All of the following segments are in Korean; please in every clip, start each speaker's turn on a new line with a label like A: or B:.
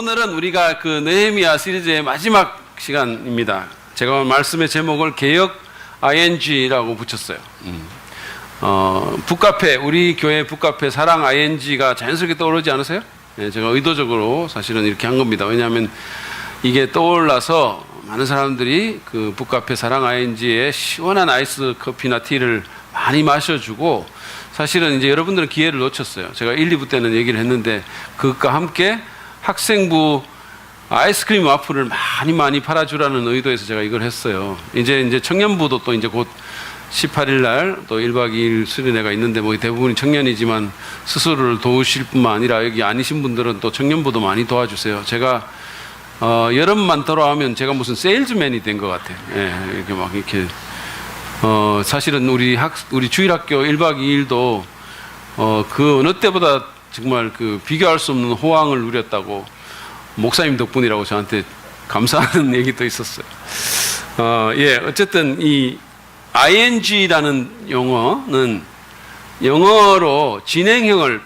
A: 오늘은 우리가 그 느헤미야 시리즈의 마지막 시간입니다. 제가 말씀의 제목을 개혁 ING라고 붙였어요. 북카페, 우리 교회 북카페 사랑 ING가 자연스럽게 떠오르지 않으세요? 네, 제가 의도적으로 사실은 이렇게 한 겁니다. 왜냐하면 이게 떠올라서 많은 사람들이 그 북카페 사랑 ING에 시원한 아이스 커피나 티를 많이 마셔주고, 사실은 이제 여러분들은 기회를 놓쳤어요. 제가 1, 2부 때는 얘기를 했는데 그것과 함께 학생부 아이스크림 와플을 많이 팔아주라는 의도에서 제가 이걸 했어요. 이제 청년부도 또 이제 곧 18일 날 또 1박 2일 수련회가 있는데, 뭐 대부분이 청년이지만 스스로를 도우실 뿐만 아니라 여기 아니신 분들은 또 청년부도 많이 도와주세요. 제가 여름만 돌아오면 제가 무슨 세일즈맨이 된 것 같아요. 예, 이렇게 막 이렇게 사실은 우리 주일학교 1박 2일도 그 어느 때보다 정말 그 비교할 수 없는 호황을 누렸다고, 목사님 덕분이라고 저한테 감사하는 얘기도 있었어요. 어쨌든 이 ING라는 용어는 영어로 진행형을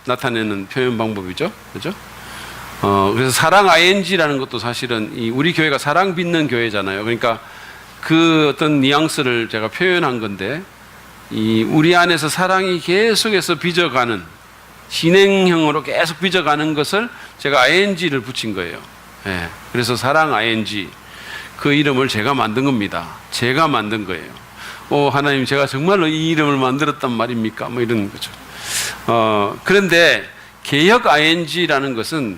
A: 나타내는 표현 방법이죠. 그죠? 그래서 사랑 ING라는 것도 사실은 우리 교회가 사랑 빚는 교회잖아요. 그러니까 그 어떤 뉘앙스를 제가 표현한 건데, 우리 안에서 사랑이 계속해서 빚어가는, 진행형으로 계속 빚어가는 것을 제가 ING를 붙인 거예요. 예, 그래서 사랑 ING, 그 이름을 제가 만든 겁니다. 제가 만든 거예요. 하나님, 제가 정말로 이 이름을 만들었단 말입니까? 뭐 이런 거죠. 그런데 개혁 ING라는 것은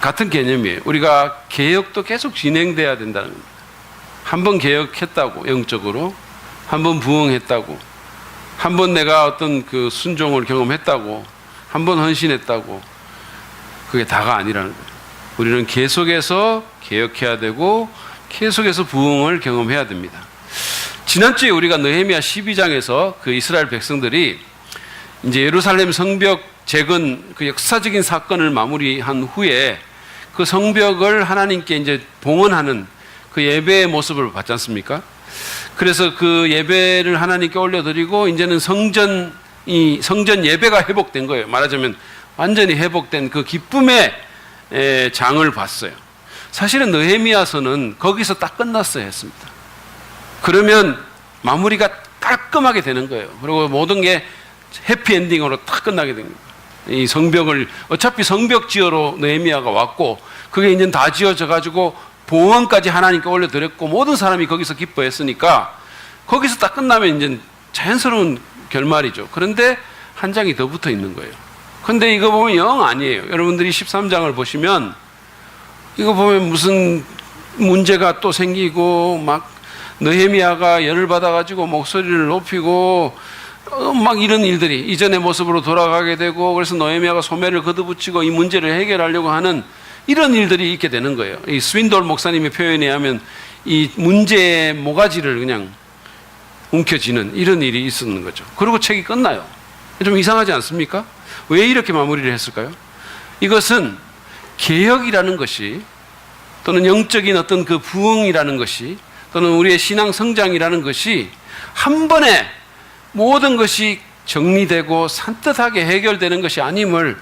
A: 같은 개념이에요. 우리가 개혁도 계속 진행돼야 된다는 겁니다. 한번 개혁했다고, 영적으로 한번 부흥했다고, 한번 내가 어떤 그 순종을 경험했다고, 한번 헌신했다고, 그게 다가 아니라는 거예요. 우리는 계속해서 개혁해야 되고 계속해서 부흥을 경험해야 됩니다. 지난주에 우리가 느헤미야 12장에서 그 이스라엘 백성들이 이제 예루살렘 성벽 재건 그 역사적인 사건을 마무리한 후에 그 성벽을 하나님께 이제 봉헌하는 그 예배의 모습을 봤지 않습니까? 그래서 그 예배를 하나님께 올려드리고, 이제는 성전 예배가 회복된 거예요. 말하자면 완전히 회복된 그 기쁨의 장을 봤어요. 사실은 느헤미야서는 거기서 딱 끝났어야 했습니다. 그러면 마무리가 깔끔하게 되는 거예요. 그리고 모든 게 해피엔딩으로 딱 끝나게 된 거예요. 이 성벽을, 어차피 성벽 지어로 느헤미야가 왔고, 그게 이제 다 지어져 가지고 봉헌까지 하나님께 올려드렸고, 모든 사람이 거기서 기뻐했으니까 거기서 딱 끝나면 이제 자연스러운 결말이죠. 그런데 한 장이 더 붙어 있는 거예요. 근데 이거 보면 영 아니에요. 여러분들이 13장을 보시면 이거 보면 무슨 문제가 또 생기고, 막 느헤미야가 열을 받아가지고 목소리를 높이고 막 이런 일들이 이전의 모습으로 돌아가게 되고, 그래서 느헤미야가 소매를 걷어붙이고 이 문제를 해결하려고 하는 이런 일들이 있게 되는 거예요. 이 스윈돌 목사님의 표현에 하면 이 문제의 모가지를 그냥 움켜쥐는 이런 일이 있었는 거죠. 그리고 책이 끝나요. 좀 이상하지 않습니까? 왜 이렇게 마무리를 했을까요? 이것은 개혁이라는 것이, 또는 영적인 어떤 그 부흥이라는 것이, 또는 우리의 신앙 성장이라는 것이 한 번에 모든 것이 정리되고 산뜻하게 해결되는 것이 아님을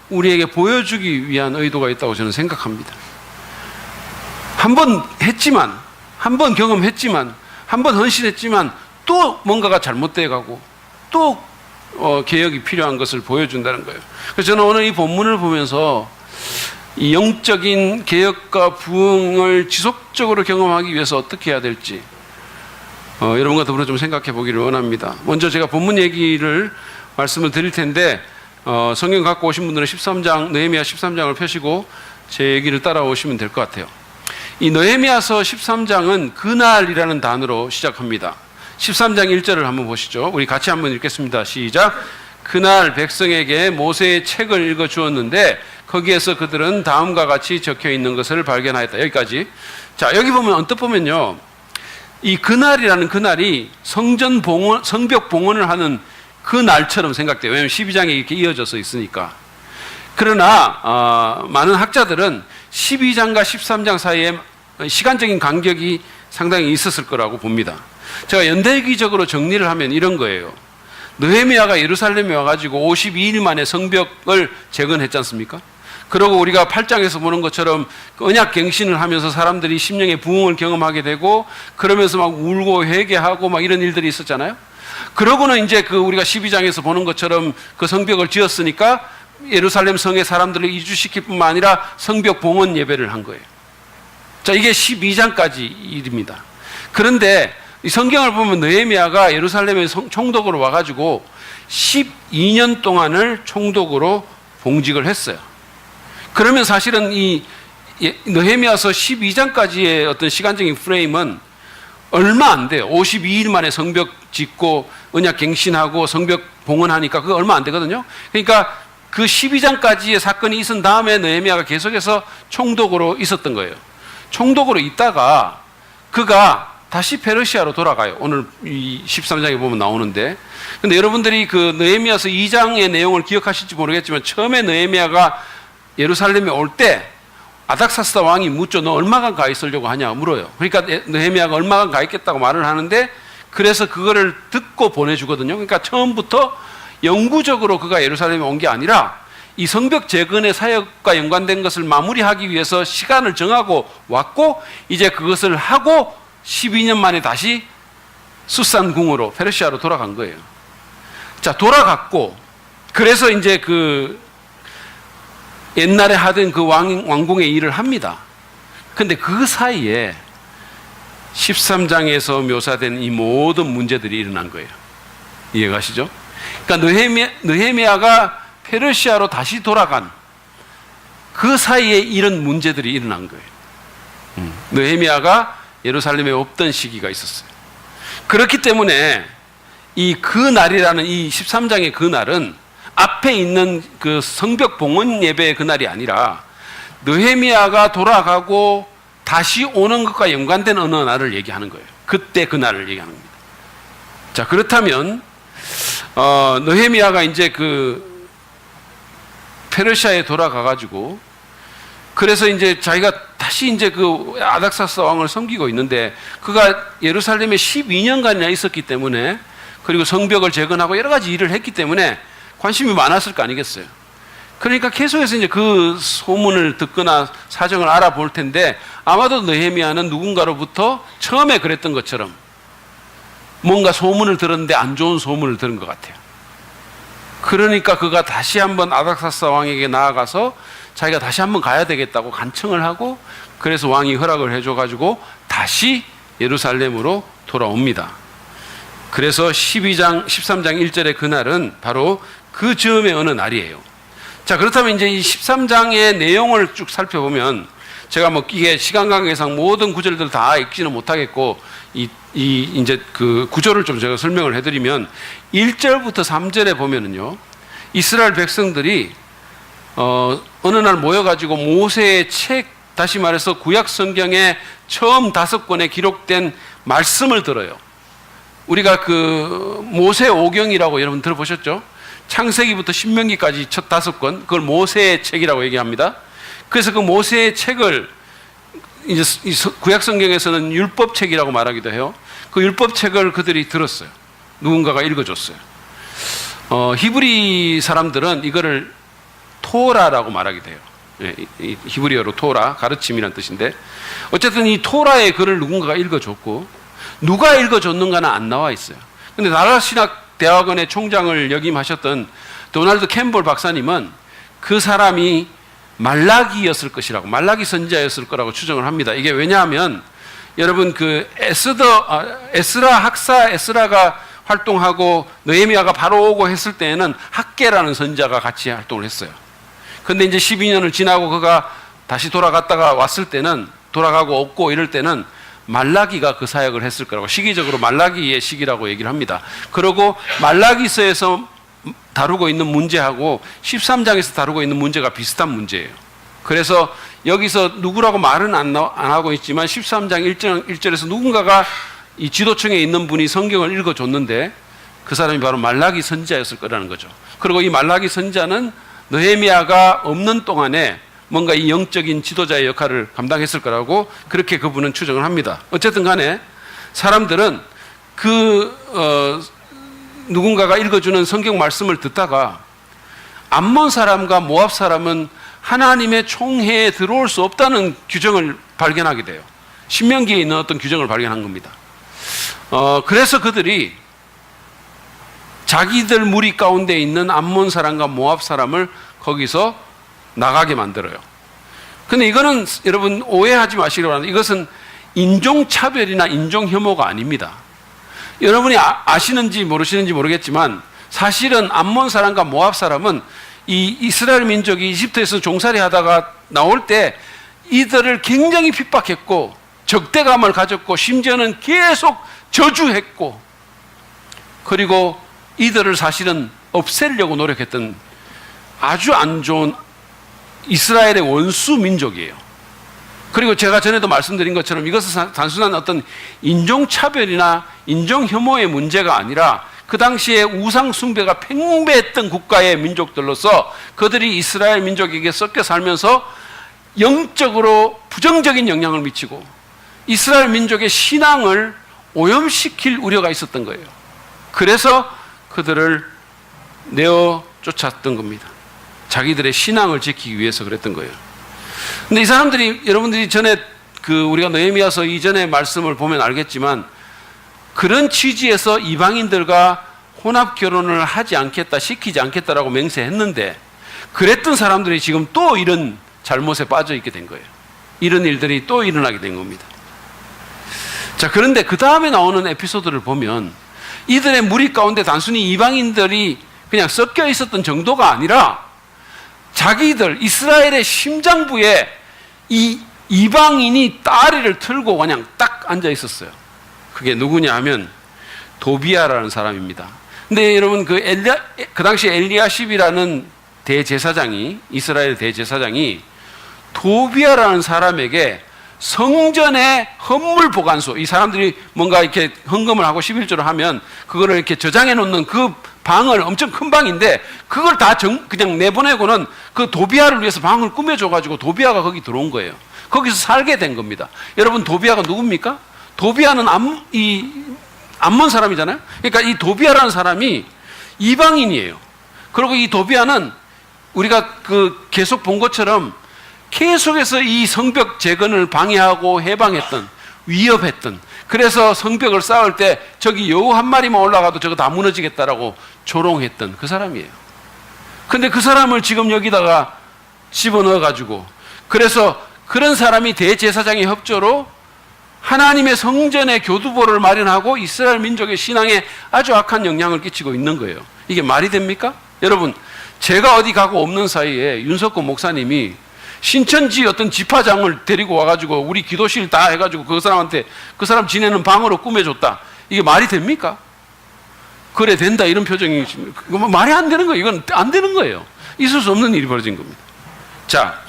A: 우리에게 보여주기 위한 의도가 있다고 저는 생각합니다. 한 번 했지만, 한 번 경험했지만, 한 번 헌신했지만 또 뭔가가 잘못되어 가고 또 개혁이 필요한 것을 보여준다는 거예요. 그래서 저는 오늘 이 본문을 보면서 이 영적인 개혁과 부흥을 지속적으로 경험하기 위해서 어떻게 해야 될지 여러분과 더불어 좀 생각해 보기를 원합니다. 먼저 제가 본문 얘기를 말씀을 드릴 텐데, 성경 갖고 오신 분들은 13장, 느헤미야 13장을 펴시고 제 얘기를 따라오시면 될 것 같아요. 이 느헤미야서 13장은 그날이라는 단어로 시작합니다. 13장 1절을 한번 보시죠. 우리 같이 한번 읽겠습니다. 시작. 그날 백성에게 모세의 책을 읽어 주었는데 거기에서 그들은 다음과 같이 적혀 있는 것을 발견하였다. 여기까지. 자, 여기 보면 언뜻 보면요, 이 그날이라는 그날이 성벽 봉헌을 하는 그 날처럼 생각돼요. 왜냐하면 12장에 이렇게 이어져서 있으니까. 그러나 많은 학자들은 12장과 13장 사이에 시간적인 간격이 상당히 있었을 거라고 봅니다. 제가 연대기적으로 정리를 하면 이런 거예요. 느헤미야가 예루살렘에 와가지고 52일 만에 성벽을 재건했지 않습니까? 그리고 우리가 8장에서 보는 것처럼 그 언약 갱신을 하면서 사람들이 심령의 부흥을 경험하게 되고 그러면서 막 울고 회개하고 막 이런 일들이 있었잖아요. 그러고는 이제 그 우리가 12장에서 보는 것처럼 그 성벽을 지었으니까 예루살렘 성의 사람들을 이주시킬 뿐만 아니라 성벽 봉헌 예배를 한 거예요. 자, 이게 12장까지 일입니다. 그런데 이 성경을 보면 느헤미야가 예루살렘에 총독으로 와가지고 12년 동안을 총독으로 봉직을 했어요. 그러면 사실은 이 느헤미야서 12장까지의 어떤 시간적인 프레임은 얼마 안 돼요. 52일 만에 성벽 짓고 언약 갱신하고 성벽 봉헌하니까 그거 얼마 안 되거든요. 그러니까 그 12장까지의 사건이 있은 다음에 느헤미야가 계속해서 총독으로 있었던 거예요. 총독으로 있다가 그가 다시 페르시아로 돌아가요. 오늘 이 13장에 보면 나오는데. 근데 여러분들이 그 느헤미야서 2장의 내용을 기억하실지 모르겠지만 처음에 느헤미야가 예루살렘에 올 때 아닥사스다 왕이 묻죠. 너 얼마간 가 있으려고 하냐 물어요. 그러니까 느헤미야가 얼마간 가 있겠다고 말을 하는데 그래서 그거를 듣고 보내주거든요. 그러니까 처음부터 영구적으로 그가 예루살렘에 온 게 아니라 이 성벽 재건의 사역과 연관된 것을 마무리하기 위해서 시간을 정하고 왔고 이제 그것을 하고 12년 만에 다시 수산궁으로 페르시아로 돌아간 거예요. 자, 돌아갔고 그래서 이제 그 옛날에 하던 그 왕궁의 일을 합니다. 근데 그 사이에 13장에서 묘사된 이 모든 문제들이 일어난 거예요. 이해가시죠? 그러니까 느헤미야가 페르시아로 다시 돌아간 그 사이에 이런 문제들이 일어난 거예요. 느헤미야가 예루살렘에 없던 시기가 있었어요. 그렇기 때문에 이 그 날이라는 이 13장의 그 날은 앞에 있는 그 성벽 봉헌 예배의 그 날이 아니라 느헤미야가 돌아가고 다시 오는 것과 연관된 어느 날을 얘기하는 거예요. 그때 그 날을 얘기하는 겁니다. 자, 그렇다면 느헤미야가 이제 그 페르시아에 돌아가가지고 그래서 이제 자기가 다시 이제 그 아닥사스 왕을 섬기고 있는데 그가 예루살렘에 12년간이나 있었기 때문에 그리고 성벽을 재건하고 여러 가지 일을 했기 때문에 관심이 많았을 거 아니겠어요. 그러니까 계속해서 이제 그 소문을 듣거나 사정을 알아볼 텐데 아마도 느헤미야는 누군가로부터 처음에 그랬던 것처럼 뭔가 소문을 들었는데 안 좋은 소문을 들은 것 같아요. 그러니까 그가 다시 한번 아닥사스 왕에게 나아가서 자기가 다시 한번 가야 되겠다고 간청을 하고 그래서 왕이 허락을 해줘가지고 다시 예루살렘으로 돌아옵니다. 그래서 13장 1절의 그날은 바로 그 즈음의 어느 날이에요. 자, 그렇다면 이제 이 13장의 내용을 쭉 살펴보면 제가 뭐 이게 시간 관계상 모든 구절들 다 읽지는 못하겠고 이제 그 구조를 좀 제가 설명을 해드리면 1절부터 3절에 보면은요 이스라엘 백성들이 어느 날 모여가지고 모세의 책, 다시 말해서 구약 성경의 처음 5권에 기록된 말씀을 들어요. 우리가 그 모세 오경이라고 여러분 들어보셨죠? 창세기부터 신명기까지 첫 5권, 그걸 모세의 책이라고 얘기합니다. 그래서 그 모세의 책을 이제 구약 성경에서는 율법책이라고 말하기도 해요. 그 율법책을 그들이 들었어요. 누군가가 읽어줬어요. 히브리 사람들은 이거를 토라라고 말하기도 해요. 예, 히브리어로 토라, 가르침이란 뜻인데 어쨌든 이 토라의 글을 누군가가 읽어줬고 누가 읽어줬는가는 안 나와 있어요. 근데 나라신학대학원의 총장을 역임하셨던 도널드 캠볼 박사님은 그 사람이 말라기였을 것이라고, 말라기 선지자였을 거라고 추정을 합니다. 이게 왜냐하면 여러분 그 에스라 학사 에스라가 활동하고 느헤미야가 바로 오고 했을 때에는 학계라는 선지자가 같이 활동을 했어요. 근데 이제 12년을 지나고 그가 다시 돌아갔다가 왔을 때는 돌아가고 없고 이럴 때는 말라기가 그 사역을 했을 거라고, 시기적으로 말라기의 시기라고 얘기를 합니다. 그리고 말라기서에서 다루고 있는 문제하고 13장에서 다루고 있는 문제가 비슷한 문제예요. 그래서 여기서 누구라고 말은 안 하고 있지만 13장 1절에서 누군가가 이 지도층에 있는 분이 성경을 읽어줬는데 그 사람이 바로 말라기 선지자였을 거라는 거죠. 그리고 이 말라기 선지자는 느헤미야가 없는 동안에 뭔가 이 영적인 지도자의 역할을 감당했을 거라고 그렇게 그분은 추정을 합니다. 어쨌든 간에 사람들은 누군가가 읽어주는 성경 말씀을 듣다가 암몬 사람과 모압 사람은 하나님의 총회에 들어올 수 없다는 규정을 발견하게 돼요. 신명기에 있는 어떤 규정을 발견한 겁니다. 그래서 그들이 자기들 무리 가운데 있는 암몬 사람과 모압 사람을 거기서 나가게 만들어요. 근데 이거는 여러분 오해하지 마시기 바랍니다. 이것은 인종차별이나 인종혐오가 아닙니다. 여러분이 아시는지 모르시는지 모르겠지만 사실은 암몬 사람과 모압 사람은 이 이스라엘 민족이 이집트에서 종살이 하다가 나올 때 이들을 굉장히 핍박했고 적대감을 가졌고 심지어는 계속 저주했고 그리고 이들을 사실은 없애려고 노력했던 아주 안 좋은 이스라엘의 원수 민족이에요. 그리고 제가 전에도 말씀드린 것처럼 이것은 단순한 어떤 인종차별이나 인종혐오의 문제가 아니라 그 당시에 우상 숭배가 팽배했던 국가의 민족들로서 그들이 이스라엘 민족에게 섞여 살면서 영적으로 부정적인 영향을 미치고 이스라엘 민족의 신앙을 오염시킬 우려가 있었던 거예요. 그래서 그들을 내어 쫓았던 겁니다. 자기들의 신앙을 지키기 위해서 그랬던 거예요. 근데 이 사람들이 여러분들이 전에 우리가 느헤미야서 이전의 말씀을 보면 알겠지만 그런 취지에서 이방인들과 혼합 결혼을 하지 않겠다, 시키지 않겠다라고 맹세했는데 그랬던 사람들이 지금 또 이런 잘못에 빠져 있게 된 거예요. 이런 일들이 또 일어나게 된 겁니다. 자, 그런데 그 다음에 나오는 에피소드를 보면 이들의 무리 가운데 단순히 이방인들이 그냥 섞여 있었던 정도가 아니라 자기들 이스라엘의 심장부에 이 이방인이 다리를 틀고 그냥 딱 앉아 있었어요. 그게 누구냐 하면 도비아라는 사람입니다. 근데 여러분 그 당시 엘리야십이라는 대제사장이 이스라엘 대제사장이 도비아라는 사람에게 성전의 헌물 보관소, 이 사람들이 뭔가 이렇게 헌금을 하고 11조를 하면 그거를 이렇게 저장해 놓는 그 방을 엄청 큰 방인데 그걸 다 그냥 내보내고는 그 도비아를 위해서 방을 꾸며줘가지고 도비아가 거기 들어온 거예요. 거기서 살게 된 겁니다. 여러분 도비아가 누굽니까? 도비아는 암몬 사람이잖아요. 그러니까 이 도비아라는 사람이 이방인이에요. 그리고 이 도비아는 우리가 계속 본 것처럼 계속해서 이 성벽 재건을 방해하고 해방했던, 위협했던, 그래서 성벽을 쌓을 때 저기 여우 한 마리만 올라가도 저거 다 무너지겠다라고 조롱했던 그 사람이에요. 근데 그 사람을 지금 여기다가 집어넣어가지고 그래서 그런 사람이 대제사장의 협조로 하나님의 성전의 교두보를 마련하고 이스라엘 민족의 신앙에 아주 악한 영향을 끼치고 있는 거예요. 이게 말이 됩니까? 여러분, 제가 어디 가고 없는 사이에 윤석권 목사님이 신천지 어떤 지파장을 데리고 와가지고 우리 기도실 다 해가지고 그 사람한테 그 사람 지내는 방으로 꾸며줬다. 이게 말이 됩니까? 그래 된다 이런 표정이 말이 안 되는 거예요. 이건 안 되는 거예요. 있을 수 없는 일이 벌어진 겁니다. 자,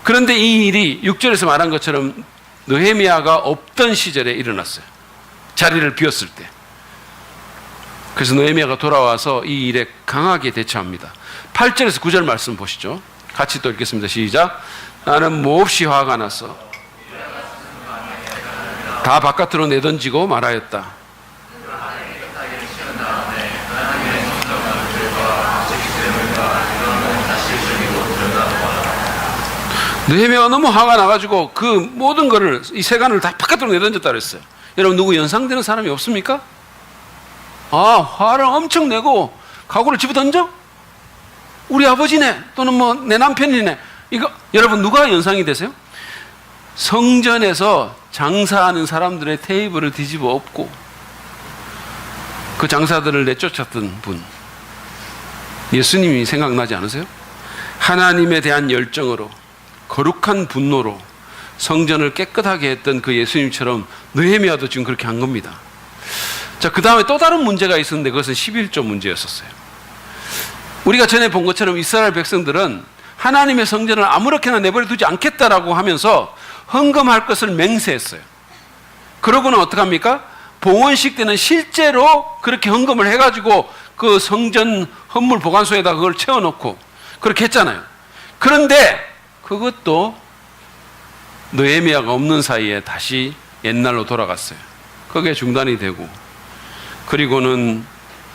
A: 그런데 이 일이 6절에서 말한 것처럼 느헤미야가 없던 시절에 일어났어요. 자리를 비웠을 때. 그래서 느헤미야가 돌아와서 이 일에 강하게 대처합니다. 8절에서 9절 말씀 보시죠. 같이 또 읽겠습니다. 시작. 나는 몹시 화가 나서 다 바깥으로 내던지고 말하였다. 느헤미야가 너무 화가 나가지고 그 모든 거를 이 세간을 다 바깥으로 내던졌다 그랬어요. 여러분 누구 연상되는 사람이 없습니까? 화를 엄청 내고 가구를 집어던져? 우리 아버지네 또는 뭐 내 남편이네. 이거 여러분 누가 연상이 되세요? 성전에서 장사하는 사람들의 테이블을 뒤집어 엎고 그 장사들을 내쫓았던 분, 예수님이 생각나지 않으세요? 하나님에 대한 열정으로 거룩한 분노로 성전을 깨끗하게 했던 그 예수님처럼 느헤미야도 지금 그렇게 한 겁니다. 자, 그 다음에 또 다른 문제가 있었는데 그것은 11조 문제였었어요. 우리가 전에 본 것처럼 이스라엘 백성들은 하나님의 성전을 아무렇게나 내버려 두지 않겠다라고 하면서 헌금할 것을 맹세했어요. 그러고는 어떡합니까? 봉헌식 때는 실제로 그렇게 헌금을 해가지고 그 성전 헌물 보관소에다 그걸 채워놓고 그렇게 했잖아요. 그런데 그것도 느헤미야가 없는 사이에 다시 옛날로 돌아갔어요. 그게 중단이 되고 그리고는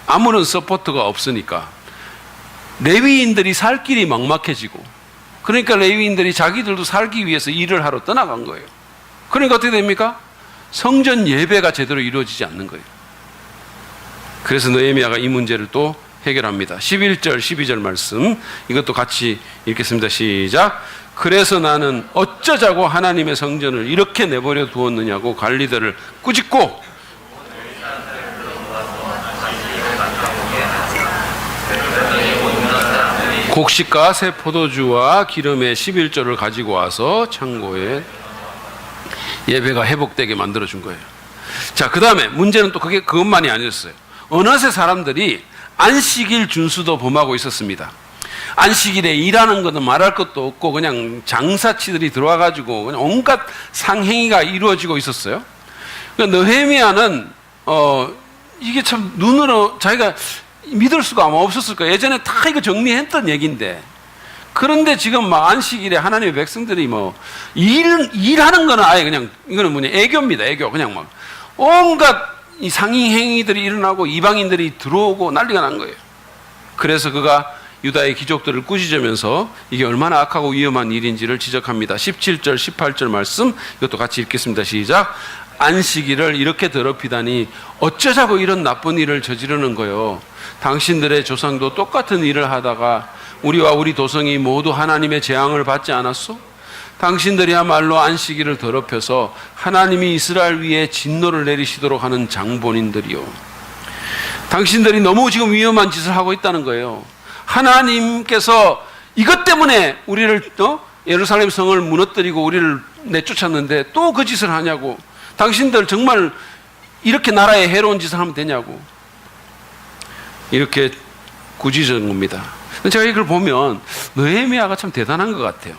A: 아무런 서포트가 없으니까 레위인들이 살 길이 막막해지고 그러니까 레위인들이 자기들도 살기 위해서 일을 하러 떠나간 거예요. 그러니까 어떻게 됩니까? 성전 예배가 제대로 이루어지지 않는 거예요. 그래서 느헤미야가 이 문제를 또 해결합니다. 11절, 12절 말씀 이것도 같이 읽겠습니다. 시작. 그래서 나는 어쩌자고 하나님의 성전을 이렇게 내버려 두었느냐고 관리들을 꾸짖고 곡식과 새 포도주와 기름의 11조를 가지고 와서 창고에 예배가 회복되게 만들어준 거예요. 자, 그 다음에 문제는 또 그것만이 아니었어요. 어느새 사람들이 안식일 준수도 범하고 있었습니다. 안식일에 일하는 것은 말할 것도 없고 그냥 장사치들이 들어와가지고 그냥 온갖 상행위가 이루어지고 있었어요. 그러니까 느헤미야는 이게 참 눈으로 자기가 믿을 수가 아마 없었을 거예요. 예전에 다 이거 정리했던 얘기인데, 그런데 지금 막 안식일에 하나님의 백성들이 뭐 일하는 거는 아예 그냥 이거는 뭐냐 애교입니다. 애교. 그냥 막 온갖 이 상행행위들이 일어나고 이방인들이 들어오고 난리가 난 거예요. 그래서 그가 유다의 귀족들을 꾸짖으면서 이게 얼마나 악하고 위험한 일인지를 지적합니다. 17절 18절 말씀 이것도 같이 읽겠습니다. 시작. 안식일을 이렇게 더럽히다니 어쩌자고 이런 나쁜 일을 저지르는 거요. 당신들의 조상도 똑같은 일을 하다가 우리와 우리 도성이 모두 하나님의 재앙을 받지 않았소? 당신들이야말로 안식일을 더럽혀서 하나님이 이스라엘 위에 진노를 내리시도록 하는 장본인들이요. 당신들이 너무 지금 위험한 짓을 하고 있다는 거예요. 하나님께서 이것 때문에 우리를 예루살렘 성을 무너뜨리고 우리를 내쫓았는데 또 그 짓을 하냐고. 당신들 정말 이렇게 나라에 해로운 짓을 하면 되냐고. 이렇게 꾸짖은 겁니다. 제가 이걸 보면 느헤미야가 참 대단한 것 같아요.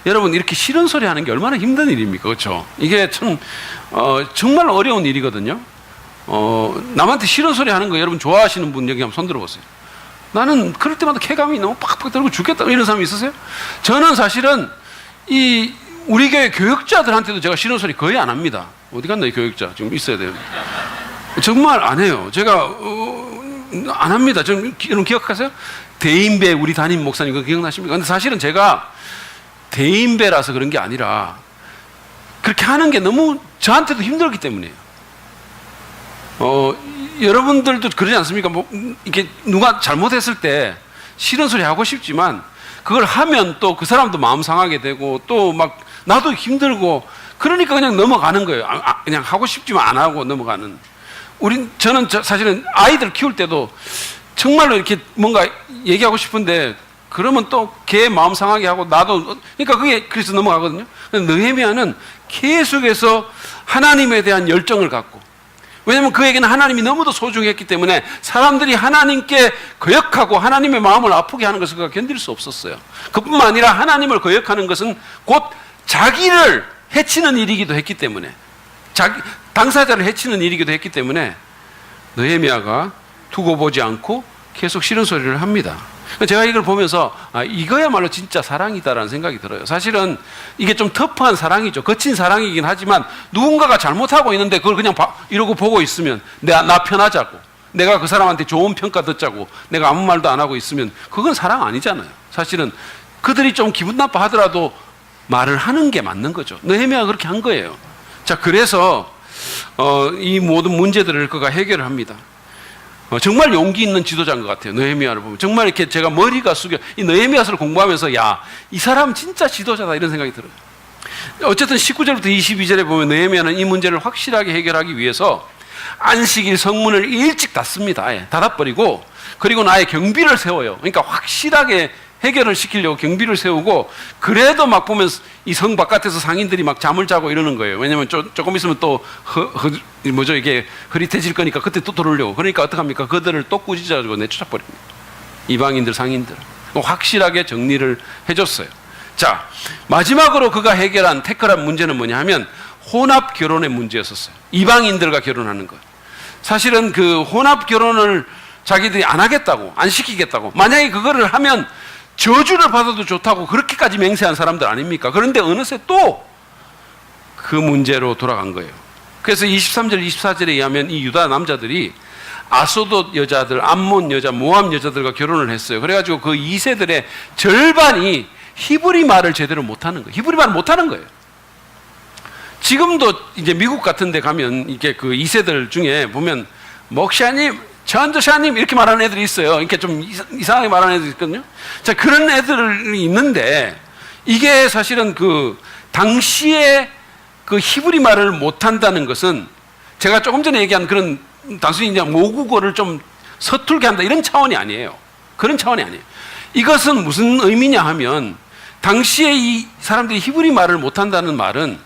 A: 여러분, 이렇게 싫은 소리 하는 게 얼마나 힘든 일입니까? 그렇죠? 이게 참 정말 어려운 일이거든요. 남한테 싫은 소리 하는 거 여러분 좋아하시는 분 여기 한번 손 들어보세요. 나는 그럴 때마다 쾌감이 너무 팍팍 들고 죽겠다 이런 사람이 있으세요? 저는 사실은 우리 교회 교육자들한테도 제가 싫은 소리 거의 안 합니다. 어디 갔나 이 교육자 지금 있어야 돼요. 정말 안 해요. 제가 안 합니다. 여러분 기억하세요? 대인배 우리 담임 목사님 그거 기억나십니까? 근데 사실은 제가 대인배라서 그런 게 아니라 그렇게 하는 게 너무 저한테도 힘들었기 때문이에요. 여러분들도 그러지 않습니까? 뭐 이렇게 누가 잘못했을 때 싫은 소리 하고 싶지만 그걸 하면 또 그 사람도 마음 상하게 되고 또 막 나도 힘들고 그러니까 그냥 넘어가는 거예요. 그냥 하고 싶지만 안 하고 넘어가는. 저는 사실은 아이들 키울 때도 정말로 이렇게 뭔가 얘기하고 싶은데 그러면 또 걔 마음 상하게 하고 나도 그러니까 그게 그래서 넘어가거든요. 느헤미야는 계속해서 하나님에 대한 열정을 갖고, 왜냐하면 그에게는 하나님이 너무도 소중했기 때문에 사람들이 하나님께 거역하고 하나님의 마음을 아프게 하는 것을 그가 견딜 수 없었어요. 그뿐만 아니라 하나님을 거역하는 것은 곧 자기를 해치는 일이기도 했기 때문에, 당사자를 해치는 일이기도 했기 때문에 느헤미야가 두고 보지 않고 계속 싫은 소리를 합니다. 제가 이걸 보면서 이거야말로 진짜 사랑이다라는 생각이 들어요. 사실은 이게 좀 터프한 사랑이죠. 거친 사랑이긴 하지만 누군가가 잘못하고 있는데 그걸 그냥 이러고 보고 있으면 나 편하자고, 내가 그 사람한테 좋은 평가 듣자고 내가 아무 말도 안 하고 있으면 그건 사랑 아니잖아요. 사실은 그들이 좀 기분 나빠하더라도 말을 하는 게 맞는 거죠. 느헤미야가 그렇게 한 거예요. 자, 그래서 이 모든 문제들을 그가 해결을 합니다. 정말 용기 있는 지도자인 것 같아요. 느헤미야를 보면 정말 이렇게 제가 머리가 숙여 이 느헤미야서를 공부하면서 이 사람 진짜 지도자다 이런 생각이 들어요. 어쨌든 19절부터 22절에 보면 느헤미야는 이 문제를 확실하게 해결하기 위해서 안식일 성문을 일찍 닫습니다. 아예 닫아버리고, 그리고 아예 경비를 세워요. 그러니까 확실하게 해결을 시키려고 경비를 세우고, 그래도 막 보면 이 성 바깥에서 상인들이 막 잠을 자고 이러는 거예요. 왜냐면 조금 있으면 또 이게 흐릿해질 거니까 그때 또 들어오려고. 그러니까 어떡합니까? 그들을 또 꾸짖어가지고 내쫓아버립니다. 이방인들, 상인들. 확실하게 정리를 해줬어요. 자, 마지막으로 그가 해결한 태클한 문제는 뭐냐 하면 혼합 결혼의 문제였었어요. 이방인들과 결혼하는 것. 사실은 그 혼합 결혼을 자기들이 안 하겠다고, 안 시키겠다고, 만약에 그거를 하면 저주를 받아도 좋다고 그렇게까지 맹세한 사람들 아닙니까? 그런데 어느새 또 그 문제로 돌아간 거예요. 그래서 23절, 24절에 의하면 이 유다 남자들이 아소돗 여자들, 암몬 여자, 모압 여자들과 결혼을 했어요. 그래가지고 그 2세들의 절반이 히브리 말을 제대로 못하는 거예요. 히브리 말을 못하는 거예요. 지금도 이제 미국 같은 데 가면 이게 그 2세들 중에 보면 목사님, 전도사님 이렇게 말하는 애들이 있어요. 이렇게 좀 이상하게 말하는 애들이 있거든요. 자, 그런 애들이 있는데 이게 사실은 그 당시에 그 히브리 말을 못한다는 것은 제가 조금 전에 얘기한 그런 단순히 그냥 모국어를 좀 서툴게 한다 이런 차원이 아니에요. 그런 차원이 아니에요. 이것은 무슨 의미냐 하면 당시에 이 사람들이 히브리 말을 못한다는 말은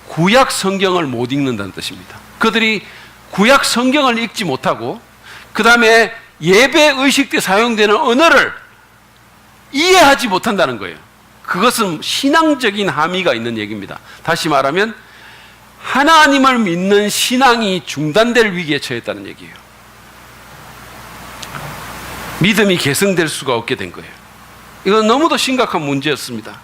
A: 구약 성경을 못 읽는다는 뜻입니다. 그들이 구약 성경을 읽지 못하고 그 다음에 예배 의식 때 사용되는 언어를 이해하지 못한다는 거예요. 그것은 신앙적인 함의가 있는 얘기입니다. 다시 말하면 하나님을 믿는 신앙이 중단될 위기에 처했다는 얘기예요. 믿음이 계승될 수가 없게 된 거예요. 이건 너무도 심각한 문제였습니다.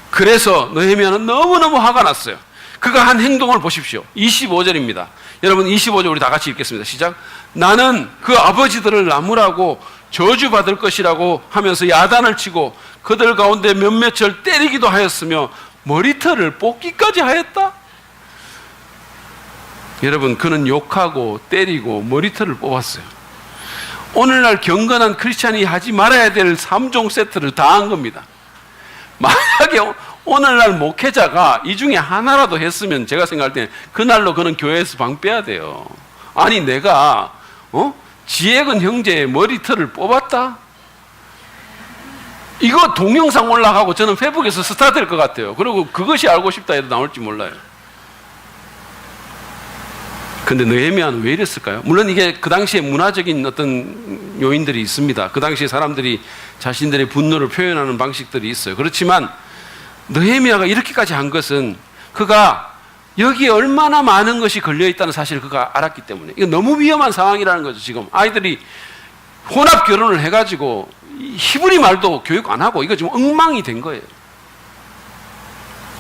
A: 그래서 느헤미야는 너무너무 화가 났어요. 그가 한 행동을 보십시오. 25절입니다. 여러분 25절 우리 다 같이 읽겠습니다. 시작. 나는 그 아버지들을 나무라고 저주받을 것이라고 하면서 야단을 치고 그들 가운데 몇몇을 때리기도 하였으며 머리털을 뽑기까지 하였다. 여러분 그는 욕하고 때리고 머리털을 뽑았어요. 오늘날 경건한 크리스찬이 하지 말아야 될 3종 세트를 다 한 겁니다. 만약에 오늘날 목회자가 이 중에 하나라도 했으면 제가 생각할 때 그날로 그는 교회에서 방 빼야 돼요. 아니 내가 지혜근 형제의 머리털을 뽑았다? 이거 동영상 올라가고 저는 페이북에서 스타 될 것 같아요. 그리고 그것이 알고 싶다 해도 나올지 몰라요. 근데 느헤미야는 왜 이랬을까요? 물론 이게 그 당시에 문화적인 어떤 요인들이 있습니다. 그 당시에 사람들이 자신들의 분노를 표현하는 방식들이 있어요. 그렇지만 느헤미야가 이렇게까지 한 것은 그가 여기에 얼마나 많은 것이 걸려있다는 사실을 그가 알았기 때문에 이거 너무 위험한 상황이라는 거죠. 지금 아이들이 혼합 결혼을 해가지고 히브리 말도 교육 안 하고 이거 지금 엉망이 된 거예요.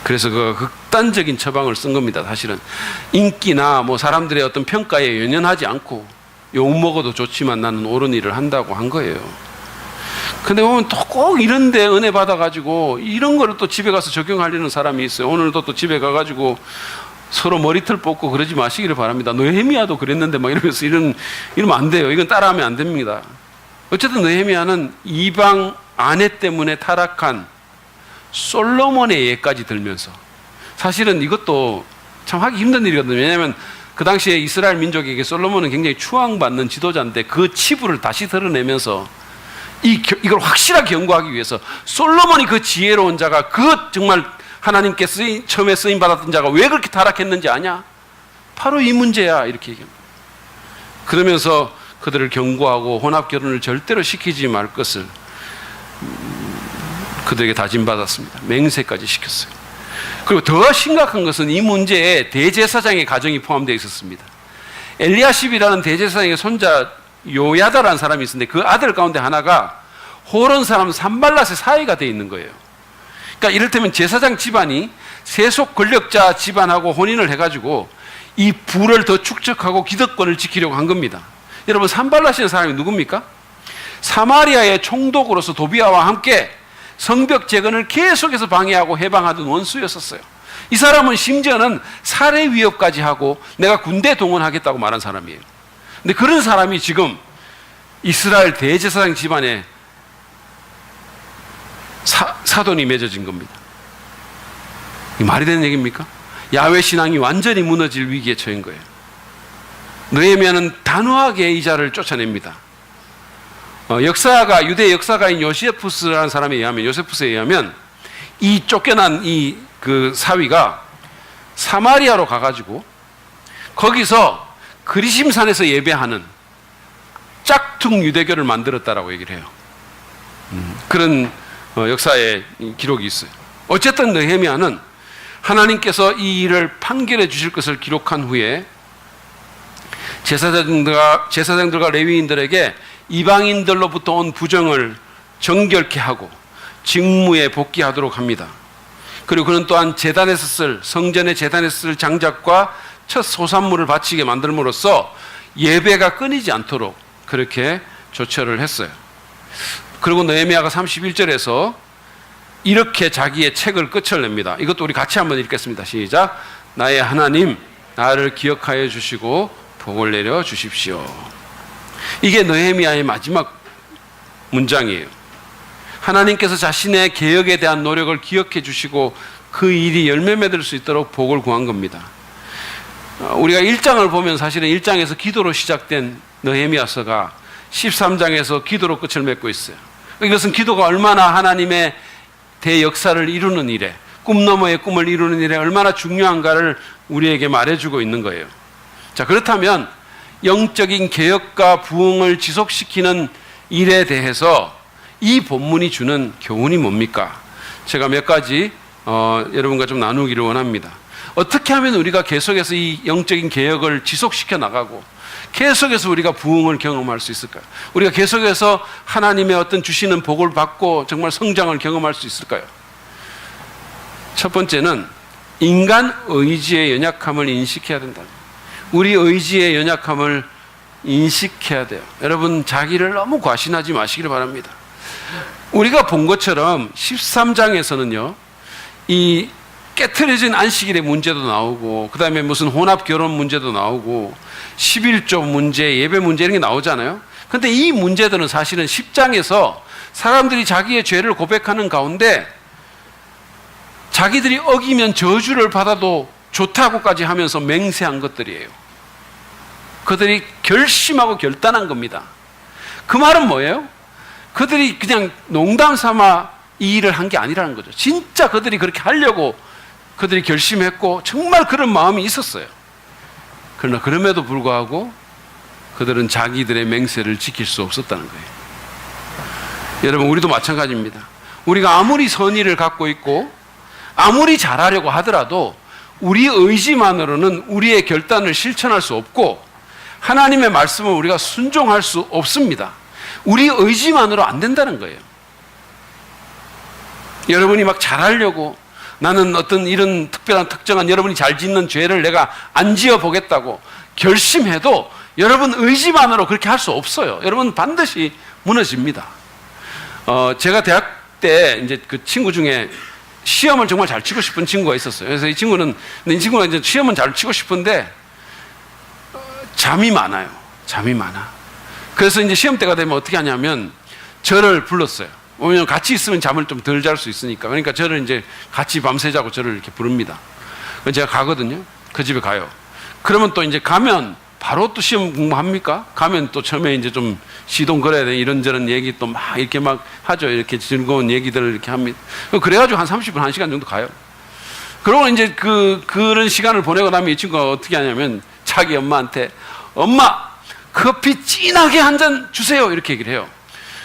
A: 그래서 그 극단적인 처방을 쓴 겁니다. 사실은 인기나 뭐 사람들의 어떤 평가에 연연하지 않고 욕 먹어도 좋지만 나는 옳은 일을 한다고 한 거예요. 근데 보면 또 꼭 이런데 은혜 받아가지고 이런 거를 또 집에 가서 적용하려는 사람이 있어요. 오늘도 또 집에 가가지고 서로 머리털 뽑고 그러지 마시기를 바랍니다. 느헤미야도 그랬는데 막 이러면서 이러면 안 돼요. 이건 따라하면 안 됩니다. 어쨌든 느헤미야는 이방 아내 때문에 타락한 솔로몬의 예까지 들면서 사실은 이것도 참 하기 힘든 일이거든요. 왜냐하면 그 당시에 이스라엘 민족에게 솔로몬은 굉장히 추앙받는 지도자인데 그 치부를 다시 드러내면서 이걸 확실하게 경고하기 위해서 솔로몬이 그 지혜로운 자가 그 정말 하나님께 처음에 쓰임 받았던 자가 왜 그렇게 타락했는지 아냐? 바로 이 문제야 이렇게 얘기합니다. 그러면서 그들을 경고하고 혼합 결혼을 절대로 시키지 말 것을 그들에게 다짐받았습니다. 맹세까지 시켰어요. 그리고 더 심각한 것은 이 문제에 대제사장의 가정이 포함되어 있었습니다. 엘리야십이라는 대제사장의 손자 요야다라는 사람이 있었는데 그 아들 가운데 하나가 호론 사람 산발랏의 사이가 되어 있는 거예요. 그러니까 이를테면 제사장 집안이 세속 권력자 집안하고 혼인을 해가지고 이 부를 더 축적하고 기득권을 지키려고 한 겁니다. 여러분 산발랏이라는 사람이 누굽니까? 사마리아의 총독으로서 도비아와 함께 성벽 재건을 계속해서 방해하고 해방하던 원수였었어요. 이 사람은 심지어는 살해 위협까지 하고 내가 군대 동원하겠다고 말한 사람이에요. 근데 그런 사람이 지금 이스라엘 대제사장 집안에 사돈이 맺어진 겁니다. 이 말이 되는 얘기입니까? 야훼 신앙이 완전히 무너질 위기에 처한 거예요. 느헤미야는 단호하게 이 자를 쫓아냅니다. 유대 역사가인 요세푸스라는 사람에 의하면 요세푸스에 의하면 이 쫓겨난 그 사위가 사마리아로 가가지고 거기서 그리심산에서 예배하는 짝퉁 유대교를 만들었다라고 얘기를 해요. 그런 역사의 기록이 있어요. 어쨌든 느헤미야는 하나님께서 이 일을 판결해 주실 것을 기록한 후에 제사장들과 레위인들에게 이방인들로부터 온 부정을 정결케 하고 직무에 복귀하도록 합니다. 그리고 그는 또한 성전의 제단에서 쓸 장작과 첫 소산물을 바치게 만들므로써 예배가 끊이지 않도록 그렇게 조처를 했어요. 그리고 느헤미야가 31절에서 이렇게 자기의 책을 끝을 냅니다. 이것도 우리 같이 한번 읽겠습니다. 시작. 나의 하나님, 나를 기억하여 주시고 복을 내려 주십시오. 이게 느헤미야의 마지막 문장이에요. 하나님께서 자신의 개혁에 대한 노력을 기억해 주시고 그 일이 열매 맺을 수 있도록 복을 구한 겁니다. 우리가 1장을 보면 사실은 1장에서 기도로 시작된 느헤미야서가 13장에서 기도로 끝을 맺고 있어요. 이것은 기도가 얼마나 하나님의 대역사를 이루는 일에, 꿈 너머의 꿈을 이루는 일에 얼마나 중요한가를 우리에게 말해주고 있는 거예요. 자, 그렇다면 영적인 개혁과 부흥을 지속시키는 일에 대해서 이 본문이 주는 교훈이 뭡니까? 제가 몇 가지 여러분과 좀 나누기를 원합니다. 어떻게 하면 우리가 계속해서 이 영적인 개혁을 지속시켜 나가고 계속해서 우리가 부흥을 경험할 수 있을까요? 우리가 계속해서 하나님의 어떤 주시는 복을 받고 정말 성장을 경험할 수 있을까요? 첫 번째는 인간 의지의 연약함을 인식해야 된다. 우리 의지의 연약함을 인식해야 돼요. 여러분, 자기를 너무 과신하지 마시기를 바랍니다. 우리가 본 것처럼 13장에서는요, 이 깨트려진 안식일의 문제도 나오고, 그 다음에 무슨 혼합 결혼 문제도 나오고, 11조 문제, 예배 문제 이런 게 나오잖아요. 근데 이 문제들은 사실은 10장에서 사람들이 자기의 죄를 고백하는 가운데 자기들이 어기면 저주를 받아도 좋다고까지 하면서 맹세한 것들이에요. 그들이 결심하고 결단한 겁니다. 그 말은 뭐예요? 그들이 그냥 농담 삼아 이 일을 한 게 아니라는 거죠. 진짜 그들이 그렇게 하려고 그들이 결심했고 정말 그런 마음이 있었어요. 그러나 그럼에도 불구하고 그들은 자기들의 맹세를 지킬 수 없었다는 거예요. 여러분, 우리도 마찬가지입니다. 우리가 아무리 선의를 갖고 있고 아무리 잘하려고 하더라도 우리 의지만으로는 우리의 결단을 실천할 수 없고 하나님의 말씀을 우리가 순종할 수 없습니다. 우리 의지만으로 안 된다는 거예요. 여러분이 막 잘하려고 나는 어떤 이런 특별한 특정한 여러분이 잘 짓는 죄를 내가 안 지어 보겠다고 결심해도 여러분 의지만으로 그렇게 할 수 없어요. 여러분 반드시 무너집니다. 제가 대학 때 이제 그 친구 중에 시험을 정말 잘 치고 싶은 친구가 있었어요. 그래서 이 친구가 이제 시험은 잘 치고 싶은데 잠이 많아요. 잠이 많아. 그래서 이제 시험 때가 되면 어떻게 하냐면 저를 불렀어요. 왜냐면 같이 있으면 잠을 좀 덜 잘 수 있으니까. 그러니까 저를 이제 같이 밤새 자고 저를 이렇게 부릅니다. 그래서 제가 가거든요. 그 집에 가요. 그러면 또 이제 가면 바로 또 시험 공부합니까? 가면 또 처음에 이제 좀 시동 걸어야 돼. 이런저런 얘기 또 막 이렇게 막 하죠. 이렇게 즐거운 얘기들을 이렇게 합니다. 그래가지고 한 30분, 1시간 정도 가요. 그러고 이제 그런 시간을 보내고 나면 이 친구가 어떻게 하냐면 자기 엄마한테 엄마, 커피 진하게 한 잔 주세요. 이렇게 얘기를 해요.